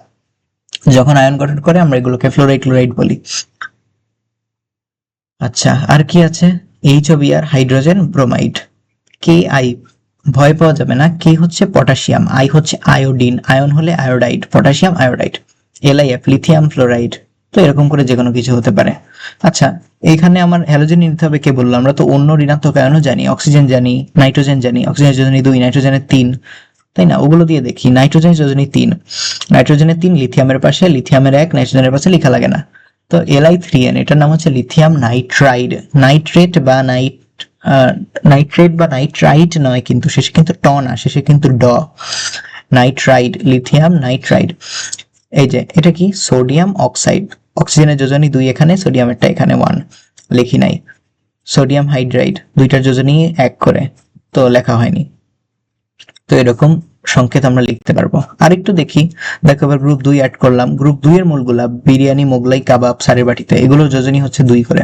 যখন আয়ন গঠন করে আমরা এগুলোকে ফ্লোরাইড, ক্লোরাইড বলি। আচ্ছা, আর কি আছে? HOBr, hydrogen bromide. Ki, ভয় পাওয়া যাবে না, K হচ্ছে পটাশিয়াম, I হচ্ছে আয়োডিন, আয়ন হলে iodide, potassium iodide. LiF, lithium fluoride. তো এরকম করে যে কোনো কিছু হতে পারে। আচ্ছা, এইখানে আমার হ্যালোজেন নিতে হবে, কে বললাম? আমরা তো অন্য ঋণাত্মক আয়নও জানি, অক্সিজেন জানি, নাইট্রোজেন জানি, অক্সিজেনের যোজনী 2, নাইট্রোজেনের 3, তাই না? ওগুলো দিয়ে দেখি। নাইট্রোজেনের যোজনী 3, নাইট্রোজেনের 3 লিথিয়ামের পাশে, লিথিয়ামের 1 নাইট্রোজেনের পাশে, লেখা লাগে না। তো Li3N, এটার নাম হচ্ছে লিথিয়াম নাইট্রাইড। নাইট্রেট বা নাইট্রেট বা নাইট্রাইট নয়, কিন্তু শেষে কিন্তু ট না, শেষে কিন্তু ড। Nitride, lithium nitride. এই যে এটা কি? Sodium oxide. অক্সিজেনের যোজনী 2 এখানে, সোডিয়ামেরটা এখানে 1, লিখি নাই। সোডিয়াম হাইড্রাইড, দুইটার যোজনী 1 করে, তো লেখা হয়নি। তো এরকম সংকেত আমরা লিখতে পারবো। আরেকটু দেখি, দেখো এবার গ্রুপ 2 অ্যাড করলাম। গ্রুপ 2 এর মূলগুলা বিরিয়ানি, মোগলাই, কাবাব, সারের বাটিতে, এগুলো যোজনী হচ্ছে 2 করে।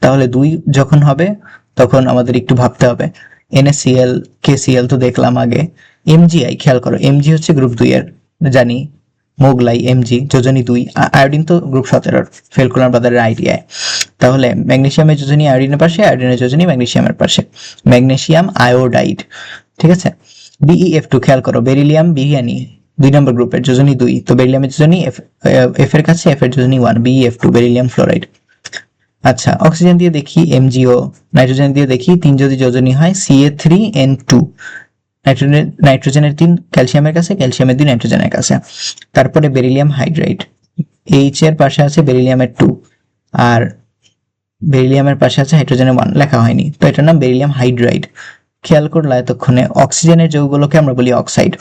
তাহলে 2 যখন হবে তখন আমাদের একটু ভাবতে হবে। NaCl, KCl তো দেখলাম আগে। MgI, খেয়াল করো, Mg হচ্ছে গ্রুপ 2 এর, জানি। মোগলাই, Mg যোজনী 2। আয়োডিন তো গ্রুপ 17, ফেল করলাম ব্রাদারের আইডিয়ায়। তাহলে ম্যাগনেসিয়ামের যোজনী আয়োডিনের পাশে, আয়োডিনের যোজনী ম্যাগনেসিয়ামের পাশে, ম্যাগনেসিয়াম আয়োডাইড, ঠিক আছে। BeF2, খেয়াল করো, বেরিলিয়াম বিরিয়ানি 2 নম্বর গ্রুপের, যোজনী 2, তো বেরিলিয়ামের যোজনী F এর কাছে, F এর যোজনী 1, BeF2, বেরিলিয়াম ফ্লোরাইড। আচ্ছা, অক্সিজেন দিয়ে দেখি MgO, নাইট্রোজেন দিয়ে দেখি 3 যদি যোজনী হয় Ca3N2, নাইট্রোজেনের 3 ক্যালসিয়ামের কাছে, ক্যালসিয়ামের 2 নাইট্রোজেনের কাছে। তারপরে বেরিলিয়াম হাইড্রাইড, H এর পাশে আছে বেরিলিয়ামের 2, আর বেরিলিয়ামের পাশে আছে হাইড্রোজেনের 1, লেখা হয়নি, তো এটার নাম বেরিলিয়াম হাইড্রাইড। খেয়াল করলে এতক্ষণে অক্সিজেনের যৌগগুলোকে আমরা বলি অক্সাইড,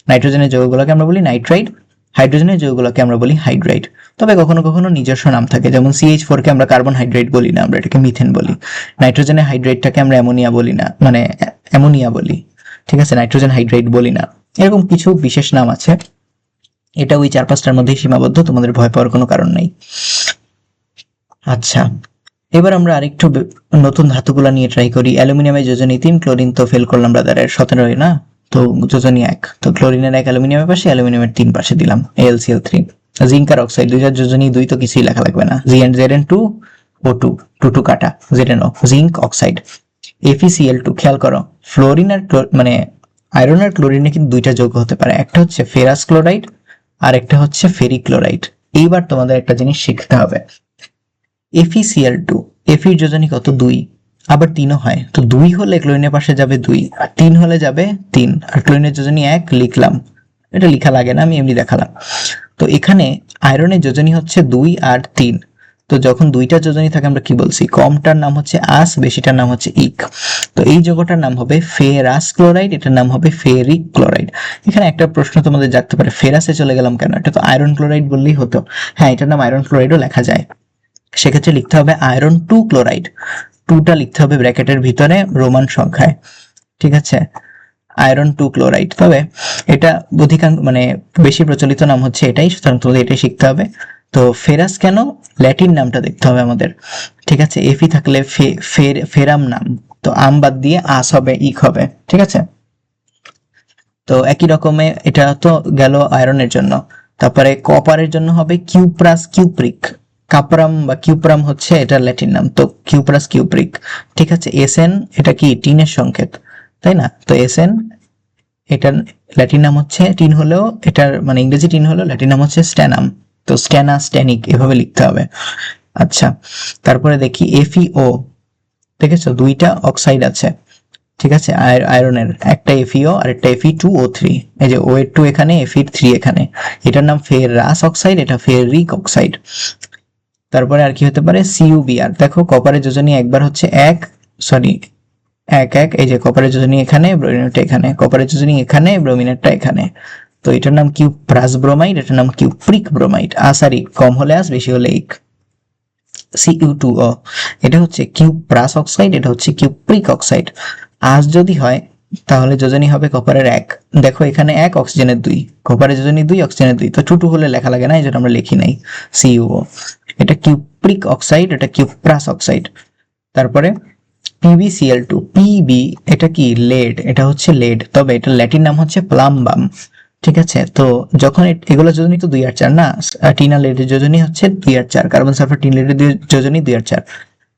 নাইট্রোজেনের যৌগগুলোকে আমরা বলি নাইট্রাইড, হাইড্রোজেনের যৌগগুলোকে আমরা বলি হাইড্রাইড। তবে কখনো কখনো নিজস্ব নাম থাকে, যেমন CH4 কে আমরা কার্বন হাইড্রাইড বলি না, আমরা এটাকে মিথেন বলি। নাইট্রোজেনের হাইড্রাইডটাকে আমরা অ্যামোনিয়া বলি না, মানে অ্যামোনিয়া বলি, ঠিক আছে, নাইট্রোজেন হাইড্রাইড বলি না। এরকম কিছু বিশেষ নাম আছে। এটা ওই 4-5টার মধ্যেই সীমাবদ্ধ, তোমাদের ভয় পাওয়ার কোনো কারণ নেই। আচ্ছা, এবার আমরা আরেকটু নতুন ধাতুগুলা নিয়ে ট্রাই করি। অ্যালুমিনিয়ামের যোজনী 3, ক্লোরিন তো ফেল করলাম ব্রাদারের 17 না, তো যোজনী 1, তো ক্লোরিনের 1 অ্যালুমিনিয়ামের পাশে, অ্যালুমিনিয়ামের 3 পাশে দিলাম, AlCl3। জিঙ্ক আর অক্সাইড, দুইটার যোজনী 2, তো কিছুই লেখা লাগবে না, ZnO2, O2 কাটা, ZnO, জিঙ্ক অক্সাইড। FeCl2, খেয়াল করো, ফ্লোরিন আর মানে আয়রন আর ক্লোরিনে কিন্তু 2টা যৌগ হতে পারে, একটা হচ্ছে ফেরাস ক্লোরাইড আর একটা হচ্ছে ফেরিক ক্লোরাইড। এইবার তোমাদের একটা জিনিস শিখতে হবে, FeCl2, Fe যোজনী কত? 2, আবার 3ও হয়, তো 2 হলে ক্লোরিনের পাশে যাবে 2, আর 3 হলে যাবে 3, আর ক্লোরিনের যোজনী 1 লিখলাম, এটা লেখা লাগে না, আমি এমনি দেখালাম। তো এখানে আয়রনের যোজনী হচ্ছে 2 আর 3। তো যখন দুইটা যোজনী থাকে আমরা কি বলছি, কমটার নাম হচ্ছে আস, বেশিটার নাম হচ্ছে ইক। তো এই যৌগটার নাম হবে ফেরাস ক্লোরাইড, এটার নাম হবে ফেরিক ক্লোরাইড। এখানে একটা প্রশ্ন তোমাদের জাগতে পারে, ফেরাসে চলে গেলাম কেন, এটা তো আয়রন ক্লোরাইড বললেই হতো। হ্যাঁ, এটার নাম আয়রন ক্লোরাইডও লেখা যায়, সেক্ষেত্রে লিখতে হবে আয়রন 2 ক্লোরাইড। 2টা লিখতে হবে ব্র্যাকেটের ভিতরে রোমান সংখ্যায়, ঠিক আছে, আয়রন 2 ক্লোরাইড। তবে এটা অধিকাংশ মানে বেশি প্রচলিত নাম হচ্ছে এটাই, সুতরাং তোমাদের এটাই শিখতে হবে। তো ফেরাস কেন, ল্যাটিন নামটা দেখতে হবে আমাদের, ঠিক আছে, এফি থাকলে ফেরাম নাম, তো আম বাদ দিয়ে আস হবে, ইক হবে, ঠিক আছে। তো একই রকমে এটা তো গেল আয়রনের জন্য। তারপরে কপারের জন্য হবে কিউপ্রাস কিউপ্রিক, কাপরাম বা কিউপ্রাম হচ্ছে এটা ল্যাটিন নাম, তো কিউপ্রাস কিউপ্রিক, ঠিক আছে। এসএন এটা কি টিনের সংকেত, তাই না, তো এসএন এটার ল্যাটিন নাম হচ্ছে, টিন হলেও এটার মানে ইংরেজি টিন হলেও ল্যাটিন নাম হচ্ছে স্ট্যানাম, তো স্ট্যানা স্ট্যানিক এভাবে লিখতে হবে। আচ্ছা, তারপরে দেখি এফইও, দেখেছো দুইটা অক্সাইড আছে, ঠিক আছে, আয়রনের, একটা এফইও আর একটা Fe2O3, এই যে OH2 এখানে, Fe3 এখানে, এটার নাম ফেরাস অক্সাইড, এটা ফেরিক অক্সাইড। তারপরে আর কি হতে পারে, সিইউবিআর, দেখো কপারের যোজনী একবার হচ্ছে এক, সরি এক এক, এই যে কপারের যোজনী এখানে, ব্রোমিনেটটা এখানে, কপারের যোজনী এখানে, ব্রোমিনেটটা এখানে, তো এটার নাম কিউপ্রাস ব্রোমাইড, এটার নাম কিউপ্রিক ব্রোমাইড। আসারি কম হলে আস, বেশি হলে ইক। Cu2O, এটা হচ্ছে কিউপ্রাস অক্সাইড, এটা হচ্ছে কিউপ্রিক অক্সাইড। আজ যদি হয় তাহলে যোজনী হবে কপারের 1, দেখো এখানে 1 অক্সিজেনের 2, কপারের যোজনী 2 অক্সিজেনের 2, তো 2 হলে লেখা লাগে না, এই জন্য আমরা লিখি নাই CuO। এটা কিউপ্রিক অক্সাইড, এটা কিউপ্রাস অক্সাইড। তারপরে PbCl2, পিবি এটা কি লেড, এটা হচ্ছে লেড, তবে এটা ল্যাটিন নাম হচ্ছে প্লাম্বাম, ঠিক আছে। তো যখন এগুলো যোজনী তো 2 আর 4 না, টিন আর লেডের যোজনী হচ্ছে 2 আর 4, কার্বন সালফার টিন লেডের যোজনী 2 আর 4,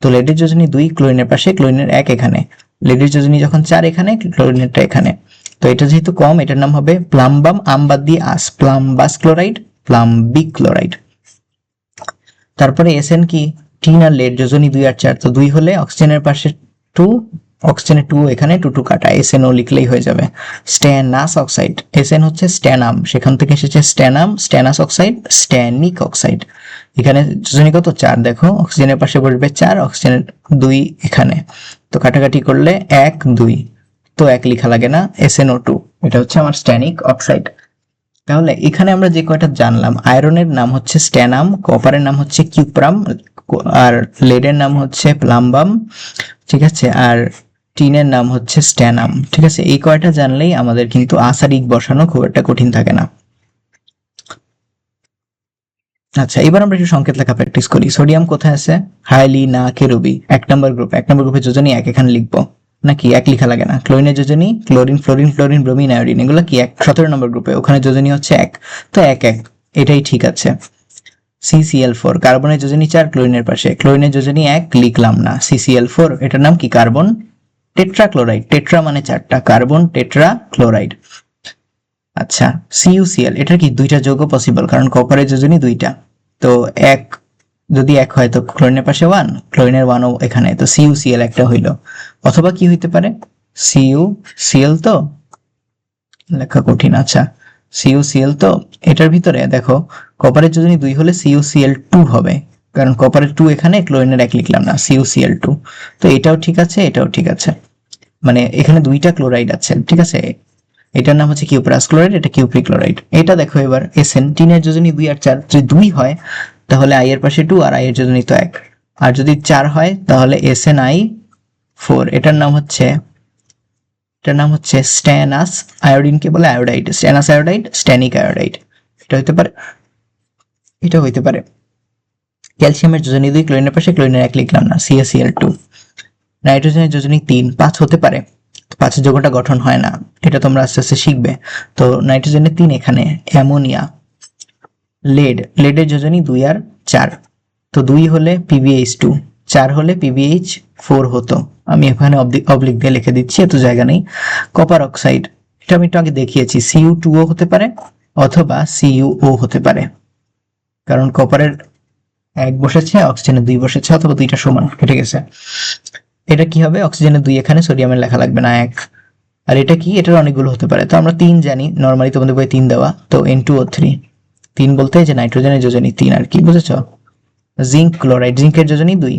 তো লেডের যোজনী 2 ক্লোরিনের পাশে, ক্লোরিনের 1 এখানে, লেডের যোজনী যখন 4 এখানে, ক্লোরিনেরটা এখানে, তো এটা যেহেতু কম এটার নাম হবে প্লাম্বাম, আম বাদ দিয়ে আস, প্লাম্বাস ক্লোরাইড, প্লাম্বিক ক্লোরাইড। তারপরে এসএন কি, টিন আর লেড যোজনী 2 আর 4, তো 2 হলে অক্সিজেনের পাশে 2, অক্সিজেনের 2 এখানে, 2 কাটা, এসএনও লিখলেই হয়ে যাবে। স্ট্যানাস অক্সাইড, এসএন হচ্ছে স্ট্যানাম, সেখান থেকে এসেছে stannum, stannous oxide, stannic oxide. এখানে যোজনী কত 4, দেখো অক্সিজেনের পাশে বসবে 4, অক্সিজেনের 2 এখানে, তো কাটাকাটি করলে 1 2, তো 1 লেখা লাগে না, SnO2, এটা হচ্ছে আমার স্ট্যানিক অক্সাইড। তাহলে এখানে আমরা যে কয়টা জানলাম, আয়রনের নাম হচ্ছে স্ট্যানাম, কপারের নাম হচ্ছে কিউপ্রাম, আর লেডের নাম হচ্ছে প্লাম্বাম, ঠিক আছে, আর টিনের নাম হচ্ছে স্ট্যানাম, ঠিক আছে। এই কয়টা জানলেই আমাদের কিন্তু আসারিক বসানো খুব একটা কঠিন থাকে না। আচ্ছা, এবার আমরা একটু সংকেত লেখা প্র্যাকটিস করি। সোডিয়াম কোথায় আছে, হাইলি না কেরুবি, 1 নম্বর গ্রুপ, 1 নম্বর গ্রুপের যোজনী 1 এখানে লিখবো নাকি, 1 লেখা লাগে না। ক্লোরিনের যোজনী chlorine fluorine fluorine bromine iodine, এগুলো কি 17 নম্বর গ্রুপে, ওখানে যোজনী হচ্ছে 1, তো 1 1, এটাই ঠিক আছে। CCl4, কার্বনের যোজনী 4 ক্লোরিনের পাশে, ক্লোরিনের যোজনী 1 লিখলাম না, CCl4 এটার নাম কি, কার্বন টেট্রা ক্লোরাইড, টেট্রা মানে 4টা, কার্বন টেট্রা ক্লোরাইড। আচ্ছা, CuCl, এটার কি 2টা যৌগ পসিবল, কারণ কপারের যোজনী 2টা, তো 1 যদি 1 হয় তো ক্লোরিনের পাশে 1, ক্লোরিনের 1ও এখানে, তো CuCl একটা হইল। অথবা কি হইতে পারে, CuCl, তো লেখা কঠিন, আচ্ছা CuCl, তো এটার ভিতরে দেখো কপারের যোজনী 2 হলে CuCl2 হবে, কারণ কপারের 2 এখানে, ক্লোরিনের 1 লিখলাম না, CuCl2, তো এটাও ঠিক আছে, এটাও ঠিক আছে, মানে এখানে 2টা ক্লোরাইড আছে, ঠিক আছে। এটার নাম হচ্ছে কিউপ্রাস ক্লোরাইড, এটা কিউপ্রিক ক্লোরাইড। এটা দেখো এবার এসএন, টিনের যোজনী 2 আর 4, যদি 2 হয় তাহলে আই এর পাশে 2, আর আই এর যোজনী তো 1, আর যদি 4 হয় তাহলে SnI4, এটার নাম হচ্ছে স্ট্যানাস, আয়োডিনকে বলে iodide, stannous iodide, stannic iodide, এটা হইতে পারে, এটা হইতে পারে। ক্যালসিয়ামের যোজনী 2, ক্লোরিনের পাশে, ক্লোরিনের 1 লিখলাম না, CaCl2। নাইট্রোজেনের যোজনী 3, 5 হতে পারে, 5 যৌগটা গঠন হয় না, এটা তোমরা আস্তে আস্তে শিখবে। তো নাইট্রোজেনের 3 এখানে, অ্যামোনিয়া। লেডের যোজনী 2 আর 4, তো 2 হলে PbH2, 4 হলে PbH4 হতো, আমি এখানে অবলিক দিয়ে লিখে দিচ্ছি, এত জায়গা নেই। কপার অক্সাইড, এটা আমি একটু আগে দেখিয়েছি, Cu2O হতে পারে অথবা CuO হতে পারে, কারণ কপারের 1 বসেছে, অক্সিজেনের 2 বসেছে, অথবা 2টা সমান কেটে গেছে। এটা কি হবে, অক্সিজেনের 2 এখানে, সোডিয়ামের লেখা লাগবে না 1। আর এটা কি, এটার অনেকগুলো হতে পারে। তো আমরা 3 জানি, নর্মালি তোমাদের বই 3 দেওয়া, তো N2O3। 3 বলতে যে নাইট্রোজেনের যোজনী 3 আর কি, বুঝেছো? জিঙ্ক ক্লোরাইড, জিঙ্কের যোজনী 2,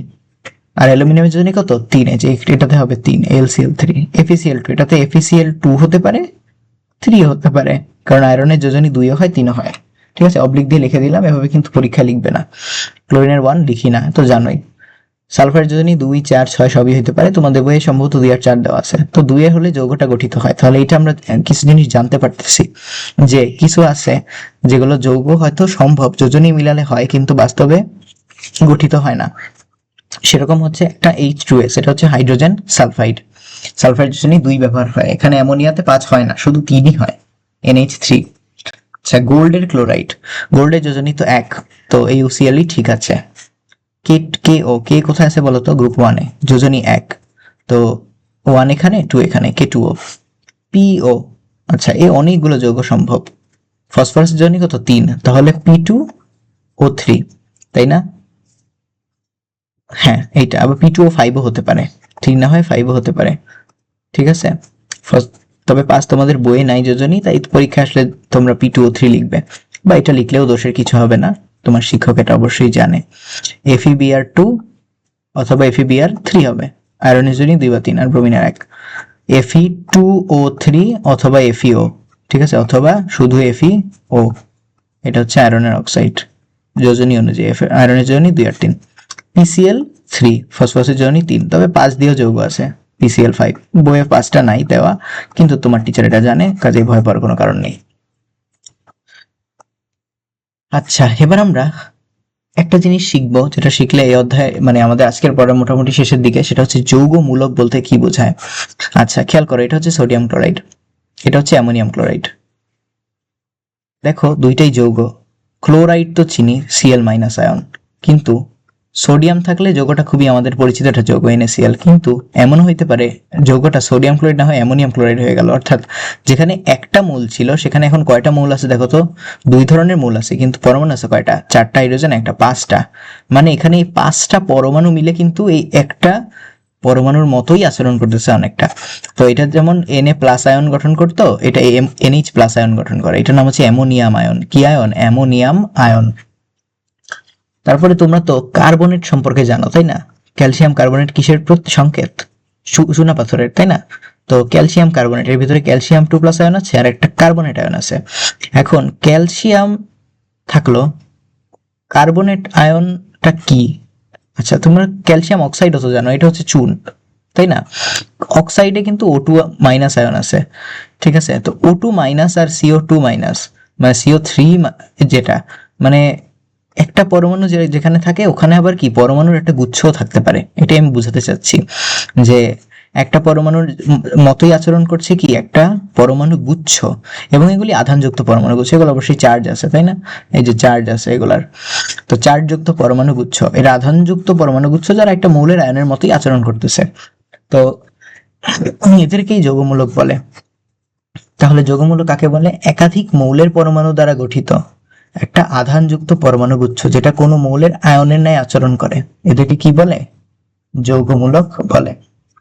আর অ্যালুমিনিয়ামের যোজনী কত, 3। এই যে এটাতে হবে 3, AlCl3। FeCl2, এটাতে FeCl2 হতে পারে, 3 হতে পারে, কারণ আয়রনের যোজনী 2 হয় 3 হয়। ঠিক আছে, অবলিক দিয়ে লিখে দিলাম, এভাবে কিন্তু পরীক্ষা লিখবে না। ক্লোরিনের 1 লিখি না, তো জানোই। সালফারের যোজনী 2, 4, 6 সবই হতে পারে, তোমাদের বইয়ে সম্ভবত 2 আর 4 দেওয়া আছে। তো 2 এর হলে যৌগটা গঠিত হয়। তাহলে এটা আমরা কিছু জিনিস জানতে পারতেছি, যে কিছু আছে যেগুলো যৌগ হয়তো সম্ভব যোজনী মিলালে হয়, কিন্তু বাস্তবে গঠিত হয় না। সেরকম হচ্ছে একটা H2S, এটা হচ্ছে হাইড্রোজেন সালফাইড। সালফাইড যোজনী 2 ব্যবহার হয়, এখানে অ্যামোনিয়াতে 5 হয় না, শুধু 3ই হয়, NH3। আচ্ছা, গোল্ডের ক্লোরাইড, গোল্ডের যোজনী তো 1, তো এই UCl ঠিক আছে। কে কোথায় আছে বলতো, গ্রুপ 1 এ, যোজনী 1, তো 1 এখানে, 2 এখানে, K2O। PO, আচ্ছা, এই অনেকগুলো যৌগ সম্ভব। ফসফরাসের যোজনী কত, 3, তাহলে P2O3, তাই না? হ্যাঁ, এইটা আবার P2O5ও হতে পারে, 3 না হয় 5ও হতে পারে। ঠিক আছে, তবে 5 তোমাদের বইয়ে নাই যোজনী, তাই পরীক্ষা আসলে তোমরা P2O3 লিখবে, বা এটা লিখলেও দোষের কিছু হবে না, তোমার শিক্ষক এটা অবশ্যই জানে। FeBr2 অথবা FeBr3 হবে, আয়রনের যোজনী 2 বা 3, আর ব্রোমিনের 1। Fe2O3 অথবা FeO, ঠিক আছে, অথবা শুধু FeO, এটা হচ্ছে আয়রনের অক্সাইড যোজনী অনুযায়ী, আয়রনের যোজনী 2 আর 3। PCl3, ফসফরাসের যোজনী 3, তবে 5 দিয়েও যৌগ আছে, PCl5। বইয়ে 5টা নাই দেওয়া, কিন্তু তোমার টিচার এটা জানে, কাজেই ভয় পাওয়ার কোনো কারণ নেই। আচ্ছা, এবার আমরা একটা জিনিস শিখবো, যেটা শিখলে এই অধ্যায় মানে আমাদের আজকের পড়া মোটামুটি শেষের দিকে, সেটা হচ্ছে যৌগমূলক বলতে কি বোঝায়। আচ্ছা, খেয়াল করো, এটা হচ্ছে সোডিয়াম ক্লোরাইড, এটা হচ্ছে অ্যামোনিয়াম ক্লোরাইড। দেখো, দুইটাই যৌগ। ক্লোরাইড তো চিনি, Cl মাইনাস আয়ন, কিন্তু সোডিয়াম থাকলে যৌগটা খুবই আমাদের পরিচিত একটা যৌগ, NaCl। কিন্তু এমন হইতে পারে যৌগটা সোডিয়াম ক্লোরাইড না হয় অ্যামোনিয়াম ক্লোরাইড হয়ে গেল, অর্থাৎ যেখানে একটা মূল ছিল সেখানে এখন কয়টা মূল আছে দেখো তো, 2 ধরনের মূল আছে, কিন্তু পরমাণু আছে কয়টা, 4টা হাইড্রোজেন, একটা, 5টা। মানে এখানে এই 5টা পরমাণু মিলে কিন্তু এই একটা পরমাণুর মতোই আচরণ করতেছে অনেকটা। তো এটা যেমন Na প্লাস আয়ন গঠন করতো, এটা NH প্লাস আয়ন গঠন করে, এটার নাম হচ্ছে অ্যামোনিয়াম আয়ন। কি আয়ন? Ammonium ion. তারপরে তোমরা তো কার্বনেট সম্পর্কে জানো, তাই না? ক্যালসিয়াম কার্বনেট কিসের সংকেত? চুনা পাথরের, তাই না? তো ক্যালসিয়াম কার্বনেটের ভিতরে ক্যালসিয়াম 2+ আয়ন আছে, আর একটা কার্বনেট আয়ন আছে। এখন ক্যালসিয়াম থাকলো, কার্বনেট আয়নটা কি? আচ্ছা, তোমরা ক্যালসিয়াম অক্সাইডও তো জানো, এটা হচ্ছে চুন, তাই না? অক্সাইডে কিন্তু O2 মাইনাস আয়ন আছে। ঠিক আছে, তো O2 মাইনাস আর CO2 মাইনাস, মানে CO3 যেটা, মানে একটা পরমাণু যেখানে থাকে ওখানে আবার কি পরমাণুর একটা গুচ্ছও থাকতে পারে, এটাই আমি বুঝাতে চাচ্ছি, যে একটা পরমাণুর মতোই আচরণ করছে কি একটা পরমাণু গুচ্ছ, এবং এগুলি আধানযুক্ত পরমাণু গুচ্ছ, এগুলো অবশ্যই চার্জ আছে, তাই না? এই যে চার্জ আছে এগুলার, তো চার্জযুক্ত পরমাণু গুচ্ছ, এরা আধানযুক্ত পরমাণু গুচ্ছ যারা একটা মৌলের আয়নের মতোই আচরণ করতেছে, তো এদেরকেই যৌগমূলক বলে। তাহলে যৌগমূলক কাকে বলে? একাধিক মৌলের পরমাণু দ্বারা গঠিত একটা আধানযুক্ত পরমাণু গুচ্ছ, যেটা কোনো মৌলের আয়নের ন্যায় আচরণ করে, এদেরকে কি বলে? যৌগমূলক বলে।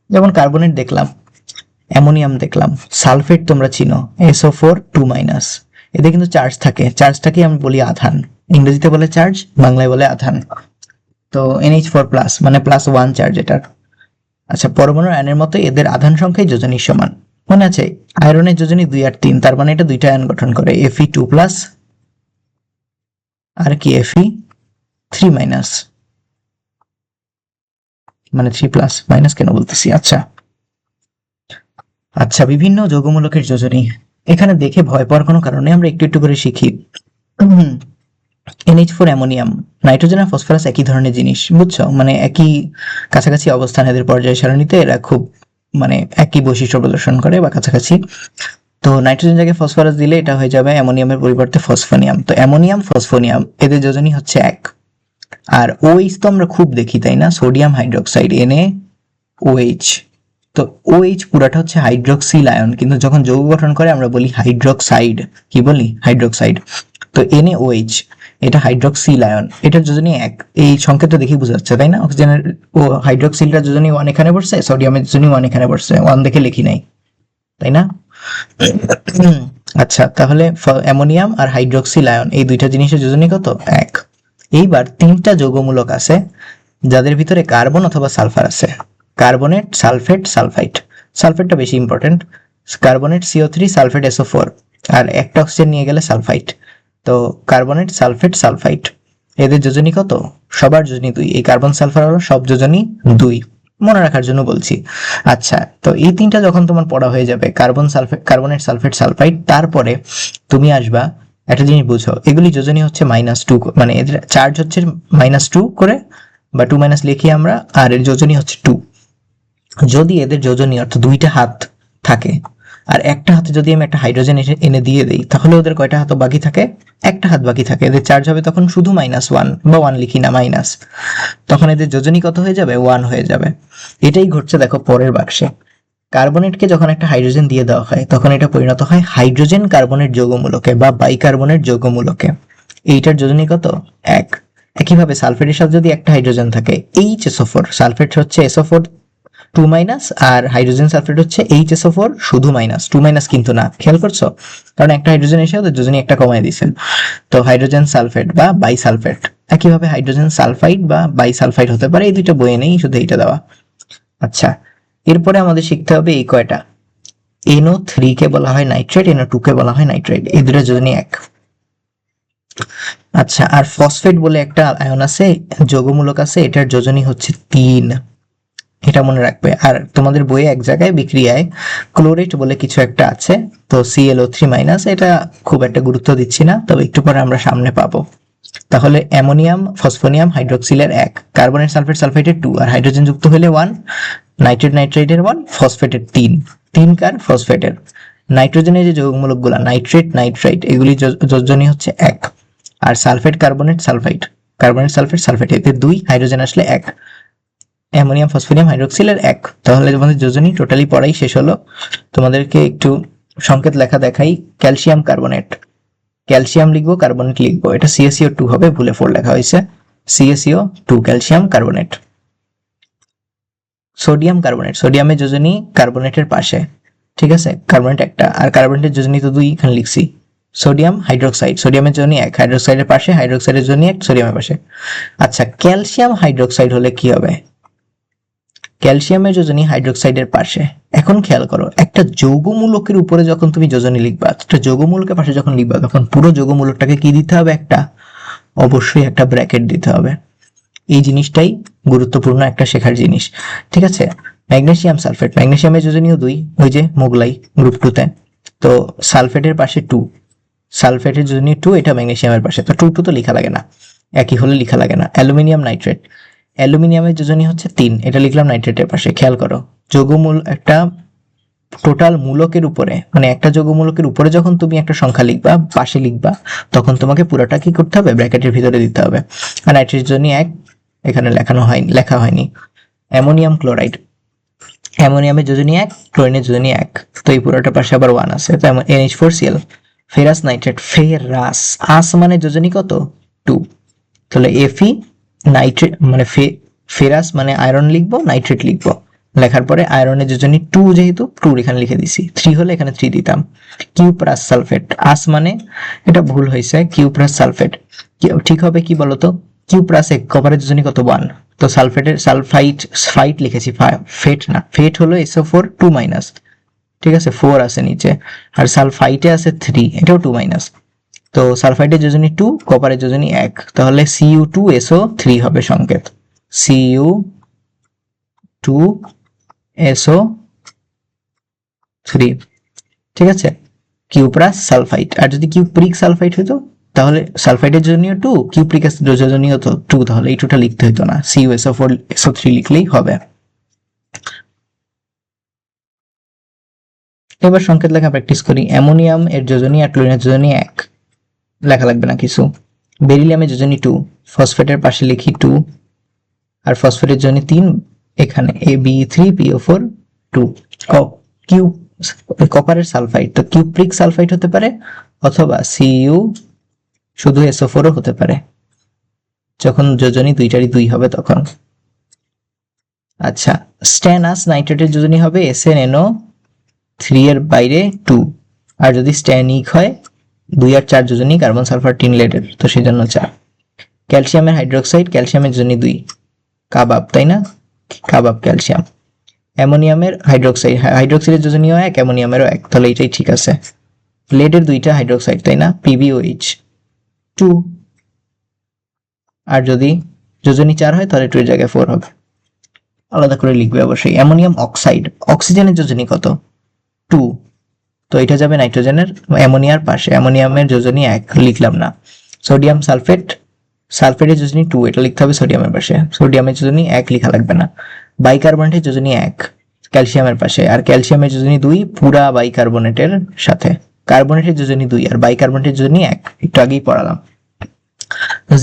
যেমন কার্বনেট দেখলাম, অ্যামোনিয়াম দেখলাম, সালফেট তোমরা চিনো, SO4 2-, এতে কিন্তু চার্জ থাকে, চার্জটাকে আমি বলি আধান, ইংরেজিতে বলে চার্জ, বাংলায় বলে আধান। তো NH4+, মানে +1 চার্জ এটার। আচ্ছা, পরমাণুর আয়নের মতো এদের আধান সংখ্যাই যোজনীর সমান। মনে আছে, আয়রনের যোজনী 2 আর 3, তার মানে এটা 2টা আয়ন গঠন করে, Fe2+, আর কি Fe3-, মানে 3+, মাইনাস কেন বলতেছি। আচ্ছা আচ্ছা, বিভিন্ন যৌগমূলকের যোজনী এখানে দেখে ভয় পাওয়ার কোনো কারণে আমরা একটু একটু করে শিখি। NH4 অ্যামোনিয়াম, নাইট্রোজেন আর ফসফরাস একই ধরনের জিনিস, বুঝছো? মানে একই কাছাকাছি অবস্থান এদের পর্যায় সারণীতে, এরা খুব মানে একই বৈশিষ্ট্য প্রদর্শন করে বা কাছাকাছি। তো নাইট্রোজেন জায়গায় ফসফরাস দিলে এটা হয়ে যাবে অ্যামোনিয়ামের পরিবর্তে ফসফোনিয়াম। তো অ্যামোনিয়াম ফসফোনিয়াম এদের যোজনী হচ্ছে 1। আর OH তো আমরা খুব দেখি, তাই না? Sodium hydroxide, NaOH। তো OH পুরাটা হচ্ছে হাইড্রোক্সিল আয়ন, কিন্তু যখন যৌগ গঠন করে আমরা বলি হাইড্রোক্সাইড। কি বলি? হাইড্রোক্সাইড। তো NaOH, এটা হাইড্রক্সিল আয়ন, এটার যোজনী 1। এই সংকেতটা দেখে বোঝা যাচ্ছে তাই না? অক্সিজেনের ও হাইড্রক্সিলটার যোজনী 1 এখানে পড়ছে, সোডিয়ামের যোজনী 1 এখানে পড়ছে, 1 দেখে লিখি নাই তাই না? আচ্ছা, তাহলে অ্যামোনিয়াম আর হাইড্রক্সিল আয়ন এই দুইটা জিনিসের যোজনী কত? 1। এইবার তিনটা যৌগমূলক আছে যাদের ভিতরে কার্বন অথবা সালফার আছে, কার্বনেট, সালফেট, সালফাইট। সালফেটটা বেশি important. Carbonate CO3, sulphate SO4, আর একটা অক্সিজেন নিয়ে গেলে সালফাইট। তো কার্বনেট, সালফেট, সালফাইট এদের যোজনী কত? সবার যোজনী 2। এই কার্বন সালফার হলো সব যোজনী 2, মনে রাখার জন্য বলছি। আচ্ছা, তো এই তিনটা যখন তোমার পড়া হয়ে যাবে, carbon, sulphate, carbonate, sulphate, sulphite, তারপরে তুমি আসবা একটা জিনিস বুঝো, এগুলি যোজনী হচ্ছে -2, মানে এদের চার্জ হচ্ছে -2 করে বা 2- লিখি আমরা, আর এর যোজনী হচ্ছে 2। যদি এদের যোজনী অর্থাৎ দুইটা হাত থাকে, আর একটা হাতে যদি আমি একটা হাইড্রোজেন এনে দিয়ে দেই, তাহলে ওদের কয়টা হাত বাকি থাকে? একটা হাত বাকি থাকে। এদের চার্জ হবে তখন শুধু -1 বা 1 লিখি না, মাইনাস। তখন এদের যোজনী কত হয়ে যাবে? 1 হয়ে যাবে। এটাই ঘটছে দেখো পরের বাক্সে। কার্বনেটকে যখন একটা হাইড্রোজেন দিয়ে দেওয়া হয়, তখন এটা পরিণত হয় হাইড্রোজেন কার্বনেট যৌগমূলকে বা বাইকার্বনেট যৌগমূলকে। এইটার যোজনী কত? 1। একইভাবে সালফেটের সাথে যদি একটা হাইড্রোজেন থাকে, HSO4, সালফেট হচ্ছে SO4 2-, আর হাইড্রোজেন সালফেট হচ্ছে HSO4 শুধু মাইনাস, 2- কিন্তু না, খেয়াল করছো? কারণ একটা হাইড্রোজেন এসে ওদের যোজনী একটা কমায় দিয়েছেন। তো হাইড্রোজেন সালফেট বা বাইসালফেট। একইভাবে হাইড্রোজেন সালফাইড বা বাইসালফাইড হতে পারে, এই দুইটা বইয়ে নেই, শুধু এইটা দেওয়া। আচ্ছা, এরপরে আমাদের শিখতে হবে এই কয়টা। NO3 কে বলা হয় নাইট্রেট, NO2 কে বলা হয় নাইট্রেট, এই দুটো যোজনী 1। আচ্ছা, আর ফসফেট বলে একটা আয়ন আছে, যৌগমূলক আছে, এটার যোজনী হচ্ছে 3, এটা মনে রাখবে। আর তোমাদের বইয়ে এক জায়গায় বিক্রিয়ায় ক্লোরেট বলে কিছু একটা আছে, তো ClO3-, এটা খুব একটা গুরুত্ব দিচ্ছি না, তবে একটু পরে আমরা সামনে পাবো। তাহলে অ্যামোনিয়াম, ফসফোনিয়াম, হাইড্রোক্সিলের 1, কার্বনের, সালফেট, সালফাইটের 2, আর হাইড্রোজেন যুক্ত হলে 1, নাইট্রেট, নাইট্রেটের 1, ফসফেটের 3। 3 কার? ফসফেটের। নাইট্রোজেনের যে যৌগমূলকগুলো নাইট্রেট, নাইট্রাইট, এগুলি যোজনী হচ্ছে 1। আর sulphate, carbonate, sulphite, carbonate, sulphate, sulphite, এতে 2, হাইড্রোজেন আসলে 1। অ্যামোনিয়াম, ফসফোনিয়াম, হাইড্রোক্সিলের 1। তাহলে তোমাদের যোজনী টোটালি পড়াই শেষ হলো। তোমাদেরকে একটু সংকেত লেখা দেখাই। ক্যালসিয়াম কার্বনেট, ক্যালসিয়াম লিখবো, কার্বনেট লিখবো, এটা CaCO2 হবে, ভুলে 4 লেখা হয়েছে, CaCO2, calcium carbonate. Sodium carbonate, সোডিয়ামের যোজনী কার্বনেটের পাশে, ঠিক আছে? কার্বনেট একটা, আর কার্বনেটের যোজনী তো 2, এখানে লিখছি। সোডিয়াম হাইড্রোক্সাইড, সোডিয়ামের যোজনী 1, হাইড্রোক্সাইডের পাশে, হাইড্রোক্সাইডের যোজনী 1, সোডিয়ামের পাশে। আচ্ছা, ক্যালসিয়াম হাইড্রোক্সাইড হলে কি হবে? ক্যালসিয়ামের যোজনী হাইড্রোক্সাইডের পাশে। এখন খেয়াল করো, একটা যৌগমূলকের উপরে যখন তুমি যোজনী লিখবা, একটা যৌগমূলকের পাশে যখন লিখবা, তখন পুরো যৌগমূলকটাকে কি দিতে হবে? অবশ্যই একটা ব্র্যাকেট দিতে হবে। এই জিনিসটাই গুরুত্বপূর্ণ একটা শেখার জিনিস, ঠিক আছে? ম্যাগনেসিয়াম সালফেট, ম্যাগনেসিয়ামের যোজনীও 2, ওই যে মোগলাই গ্রুপ 2 তে। তো সালফেটের পাশে 2, সালফেটের যোজনী 2, এটা ম্যাগনেসিয়ামের পাশে, তো 2 তো লেখা লাগে না, একই হলে লেখা লাগে না। অ্যালুমিনিয়াম নাইট্রেট, অ্যালুমিনিয়ামের যোজনী হচ্ছে 3, এটা লিখলাম নাইট্রেটের পাশে। খেয়াল করো, যৌগমূল একটা টোটাল মূলকের উপরে, মানে একটা যৌগমূলকের উপরে যখন তুমি একটা সংখ্যা লিখবা, পাশে লিখবা, তখন তোমাকে পুরোটা কি করতে হবে? ব্র্যাকেটের ভিতরে দিতে হবে। আর নাইট্রেটের জন্য 1, এখানে লেখা হয়নি। অ্যামোনিয়াম ক্লোরাইড, অ্যামোনিয়ামের যোজনী 1, ক্লোরিনের যোজনী 1, তো এই পুরোটা পাশে আবার 1 আছে, তো NH4Cl। ফেরাস নাইট্রেট, ফেরাস, আস মানে যোজনী কত? 2, তাহলে Fe নাইট্রেট মানে ফেরাস মানে আয়রন লিখবো, নাইট্রেট লিখবো, লেখার পরে আয়রনের যোজনী 2, যেহেতু 2 এখানে লিখে দিছি, 3 হলে এখানে 3 দিতাম। কিউপ্রাস সালফেট, আস মানে, এটা ভুল হয়েছে, কিউপ্রাস সালফেট ঠিক হবে কি বলতো? কিউপ্রাসে কপারের যোজনী কত? 1, তো সালফেটের ফাইট লিখেছি, ফেট না, ফেট হলো SO4 2-, ঠিক আছে? 4 আছে নিচে, আর সালফাইটে আছে 3, এটাও 2-। তো সালফাইডের যোজনী 2, কপারের যোজনী 1, তাহলে Cu2SO3 হবে সংকেত, Cu2SO3, ঠিক আছে? Cuprous sulphide. আর যদি কিউপ্রিক সালফাইড হতো, তাহলে সালফাইডের যোজনীয় 2, কিউপ্রিক অ্যাসিডের যোজনীয় তো 2, তাহলে এই 2টা লিখতে হতো না, CuSO4SO3 লিখলেই হবে। এবার সংকেত লেখা প্র্যাকটিস করি। অ্যামোনিয়াম এর যোজনী আর ক্লোরিনের যোজনী 1, লেখা লাগবে না কিছু। বেরিলিয়ামের যোজনী 2, ফসফেটের পাশে লিখি 2, আর ফসফেটের যোজনী 3, এখানে AB3PO4 2। কিউ কপারের সালফাইড, তো কিউপ্রিক সালফাইড হতে পারে, অথবা শুধু SO4 ও হতে পারে, যখন যোজনী দুইটারই 2 হবে তখন। আচ্ছা, স্ট্যানাস নাইট্রেটের যোজনী হবে SnNO3 এর বাইরে 2, আর যদি স্ট্যানিক হয় 2 আর 4 যোজনী কার্বন সালফার টিন লেডের, তো সেই জন্য 4। ক্যালসিয়ামের হাইড্রোক্সাইড, ক্যালসিয়ামের যোজনী 2, কাবাব, তাই না? কাবাব ক্যালসিয়াম। অ্যামোনিয়ামের হাইড্রোক্সাইড, হাইড্রোক্সাইডের যোজনীও 1, অ্যামোনিয়ামেরও 1, তাহলে এটাই ঠিক আছে। লেডের 2টা হাইড্রোক্সাইড, তাই না? PbOH 2, আর যদি যোজনী 4 হয় তাহলে 2 এর জায়গায় 4 হবে, আলাদা করে লিখবে অবশ্যই। অ্যামোনিয়াম অক্সাইড, অক্সিজেনের যোজনী কত? 2, তো এটা যাবে নাইট্রোজেনের অ্যামোনিয়ার পাশে, অ্যামোনিয়ামের যোজনী 1, লিখলাম না। সোডিয়াম সালফেট, সালফেটের যোজনী 2, এটা লিখতে হবে সোডিয়ামের পাশে, সোডিয়ামের যোজনী 1 লেখা লাগবে না। বাইকার্বনেটের যোজনী 1 ক্যালসিয়ামের পাশে, আর ক্যালসিয়ামের যোজনী 2 পুরা বাইকার্বনেটের সাথে। কার্বনেটের যোজনী 2 আর বাইকার্বনেটের যোজনী 1, একটু আগেই পড়ালাম।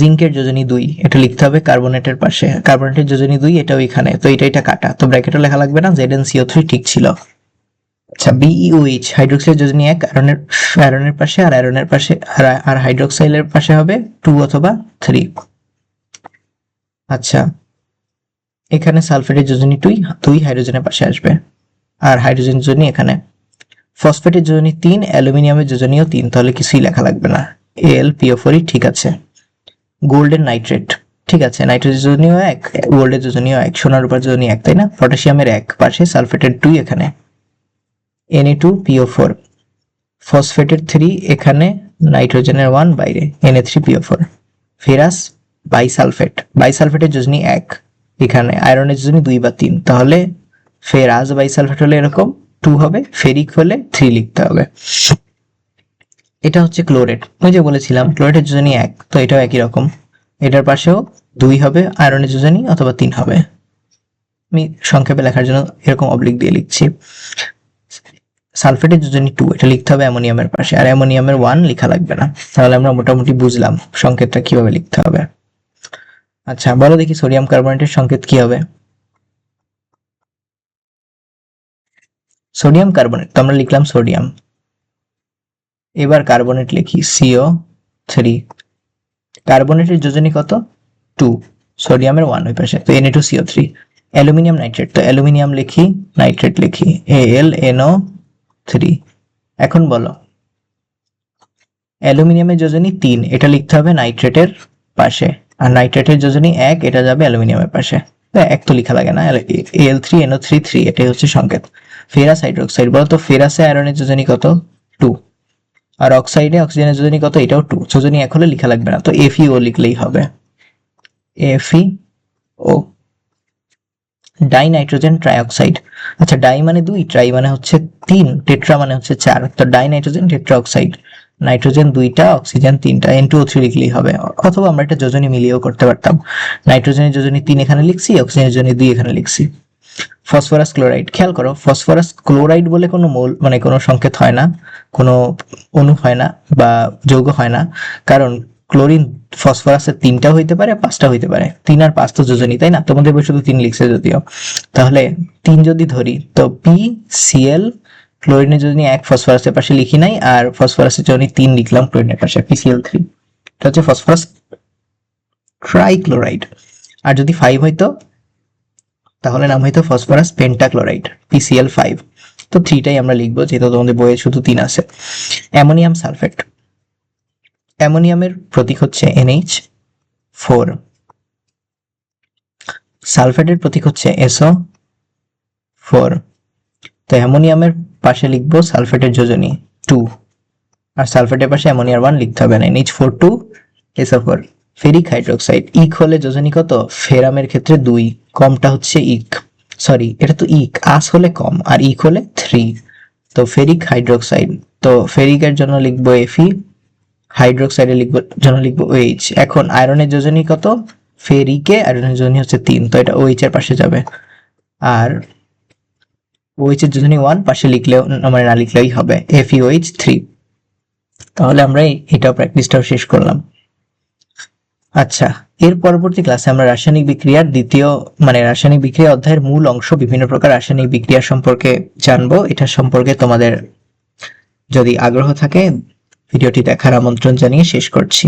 জিঙ্কের যোজনী 2, এটা লিখতে হবে কার্বনেটের পাশে, কার্বনেটের যোজনী 2, এটাও এখানে, তো এটা কাটা, তো ব্র্যাকেটও লেখা লাগবে না, ZnCO3 ঠিক ছিল। আচ্ছা, BeOH, হাইড্রোক্সাইড যোজনী 1, আয়রনের পাশে, আর আয়রনের পাশে আর হাইড্রোক্সাইলের পাশে হবে 2 অথবা 3। আচ্ছা, এখানে সালফেটের যোজনী 2 হাইড্রোজেনের পাশে আসবে, আর হাইড্রোজেন যোজনী এখানে। ফসফেটের যোজনী 3, অ্যালুমিনিয়ামের যোজনীও 3, তাহলে কিছুই লেখা লাগবে না, AlPO4 ঠিক আছে। গোল্ডেন নাইট্রেট, ঠিক আছে, নাইট্রোজেন যোজনীও 1, গোল্ডের যোজনীও 1, সোনার উপর যোজনী 1, তাই না? পটাশিয়ামের 1 পাশে, সালফেটের 2 এখানে, Na2PO4, ফসফেটের 3 এখানে, নাইট্রোজেনের 1 বাইরে, Na3PO4। ফেরাস বাইসালফেট, বাইসালফেটের যোজনী 1 এখানে, আয়রনের যোজনী 2 বা 3, তাহলে ফেরাস বাইসালফেট হলে এরকম 2 হবে, ফেরিক হলে 3 লিখতে হবে। এটা হচ্ছে ক্লোরেট, ওই যে বলেছিলাম ক্লোরেটের যোজনী 1, তো এটাও একই রকম, এটার পাশেও 2 হবে, আয়রনের যোজনী অথবা 3 হবে। আমি সংক্ষেপে লেখার জন্য এরকম অবলিক দিয়ে লিখছি। সালফেটের যোজনী 2, এটা লিখতে হবে অ্যামোনিয়ামের পাশে, আর অ্যামোনিয়ামের 1 লেখা লাগবে না, তাহলে আমরা মোটামুটি বুঝলাম সংকেতটা কিভাবে লিখতে হবে। আচ্ছা, বলো দেখি সোডিয়াম কার্বনেটের সংকেত কি হবে? সোডিয়াম কার্বনেট, তো আমরা লিখলাম সোডিয়াম, এবার কার্বনেট লিখি CO3, কার্বনেটের যোজনী কত? 2, সোডিয়ামের 1 ওই পাশে, তো Na2CO3। অ্যালুমিনিয়াম নাইট্রেট, তো অ্যালুমিনিয়াম লিখি, নাইট্রেট লিখি, AlNO3। এখন বলো, অ্যালুমিনিয়ামের যোজনী 3, এটা লিখতে হবে নাইট্রেটের পাশে, আর নাইট্রেটের যোজনী 1, এটা যাবে অ্যালুমিনিয়ামের পাশে, 1 তো লেখা লাগে না, Al3NO3 3, এটাই হচ্ছে সংকেত। ফেরাস হাইড্রোক্সাইড, বলতো ফেরাসে আয়রনের যোজনী কত? 2, আর অক্সাইডে অক্সিজেনের যোজনী কত? এটাও 2, যোজনী 1 হলে লেখা লাগবে না, তো FeO লিখলেই হবে, FeO। ডাই নাইট্রোজেন ট্রাইঅক্সাইড, আচ্ছা, ডাই মানে 2, ট্রাই মানে হচ্ছে 3, টেট্রা মানে হচ্ছে 4, তো die nitrogen tetra oxide, nitrogen 2টা, অক্সিজেন 3টা, N2O3 লিখলেই হবে, অথবা আমরা একটা যোজনী মিলিয়েও করতে পারতাম, নাইট্রোজেনের যোজনী 3 এখানে লিখছি, অক্সিজেনের যোজনী 2 এখানে লিখছি। ফসফরাস ক্লোরাইড, খেয়াল করো, ফসফরাস ক্লোরাইড বলে কোনো মৌল মানে কোনো সংকেত হয় না, কোনো অণু হয় না বা যৌগ হয় না, কারণ ক্লোরিন ফসফরাসের 3টা হইতে পারে, 5টা হইতে পারে, 3 আর 5 তো যোজনী, তাই না? তোমাদের বই শুধু 3 লিখছে যদিও, তাহলে 3 যদি ধরি তো PCl, ক্লোরিনের যোজনী 1 ফসফরাসের পাশে লিখি নাই, আর ফসফরাসের যোজনী 3 লিখলাম ক্লোরিনের পাশে, PCl3, এটা হচ্ছে ফসফরাস ট্রাইক্লোরাইড। আর যদি 5 হইতো তাহলে নাম হইতো ফসফরাস পেন্টাক্লোরাইড, PCl5, তো 3টাই আমরা লিখবো যেহেতু তোমাদের বইয়ে শুধু 3 আছে। অ্যামোনিয়াম সালফেট, অ্যামোনিয়ামের প্রতীক হচ্ছে NH4, সালফেটের প্রতীক হচ্ছে SO4, তো অ্যামোনিয়ামের পাশে লিখবো সালফেটের যোজনী 2, আর সালফেটের পাশে অ্যামোনিয়ার 1 লিখতে হবে না, NH4 2SO4। ফেরিক হাইড্রোক্সাইড, ইক হলে যোজনী কত? ফেরামের ক্ষেত্রে 2, কমটা হচ্ছে ইক, সরি এটা তো ইক, আস হলে কম, আর ইক হলে 3, তো ফেরিক হাইড্রোক্সাইড, তো ফেরিকের জন্য লিখবো Fe, হাইড্রোক্সাইডের জন্য লিখবো OH। এখন আয়রনের যোজনী কত? ফেরিকে আয়রনের যোজনী হচ্ছে 3, তো এটা OH এর পাশে যাবে, আর OH এর যোজনী 1 পাশে লিখলেও মানে না লিখলেই হবে, FeOH3। তাহলে আমরা এটা প্র্যাকটিসটাও শেষ করলাম। আচ্ছা, এর পরবর্তী ক্লাসে আমরা রাসায়নিক বিক্রিয়ার রাসায়নিক বিক্রিয়া অধ্যায়ের মূল অংশ, বিভিন্ন প্রকার রাসায়নিক বিক্রিয়া সম্পর্কে জানবো। এটা সম্পর্কে তোমাদের যদি আগ্রহ থাকে ভিডিওটি দেখার আমন্ত্রণ জানিয়ে শেষ করছি।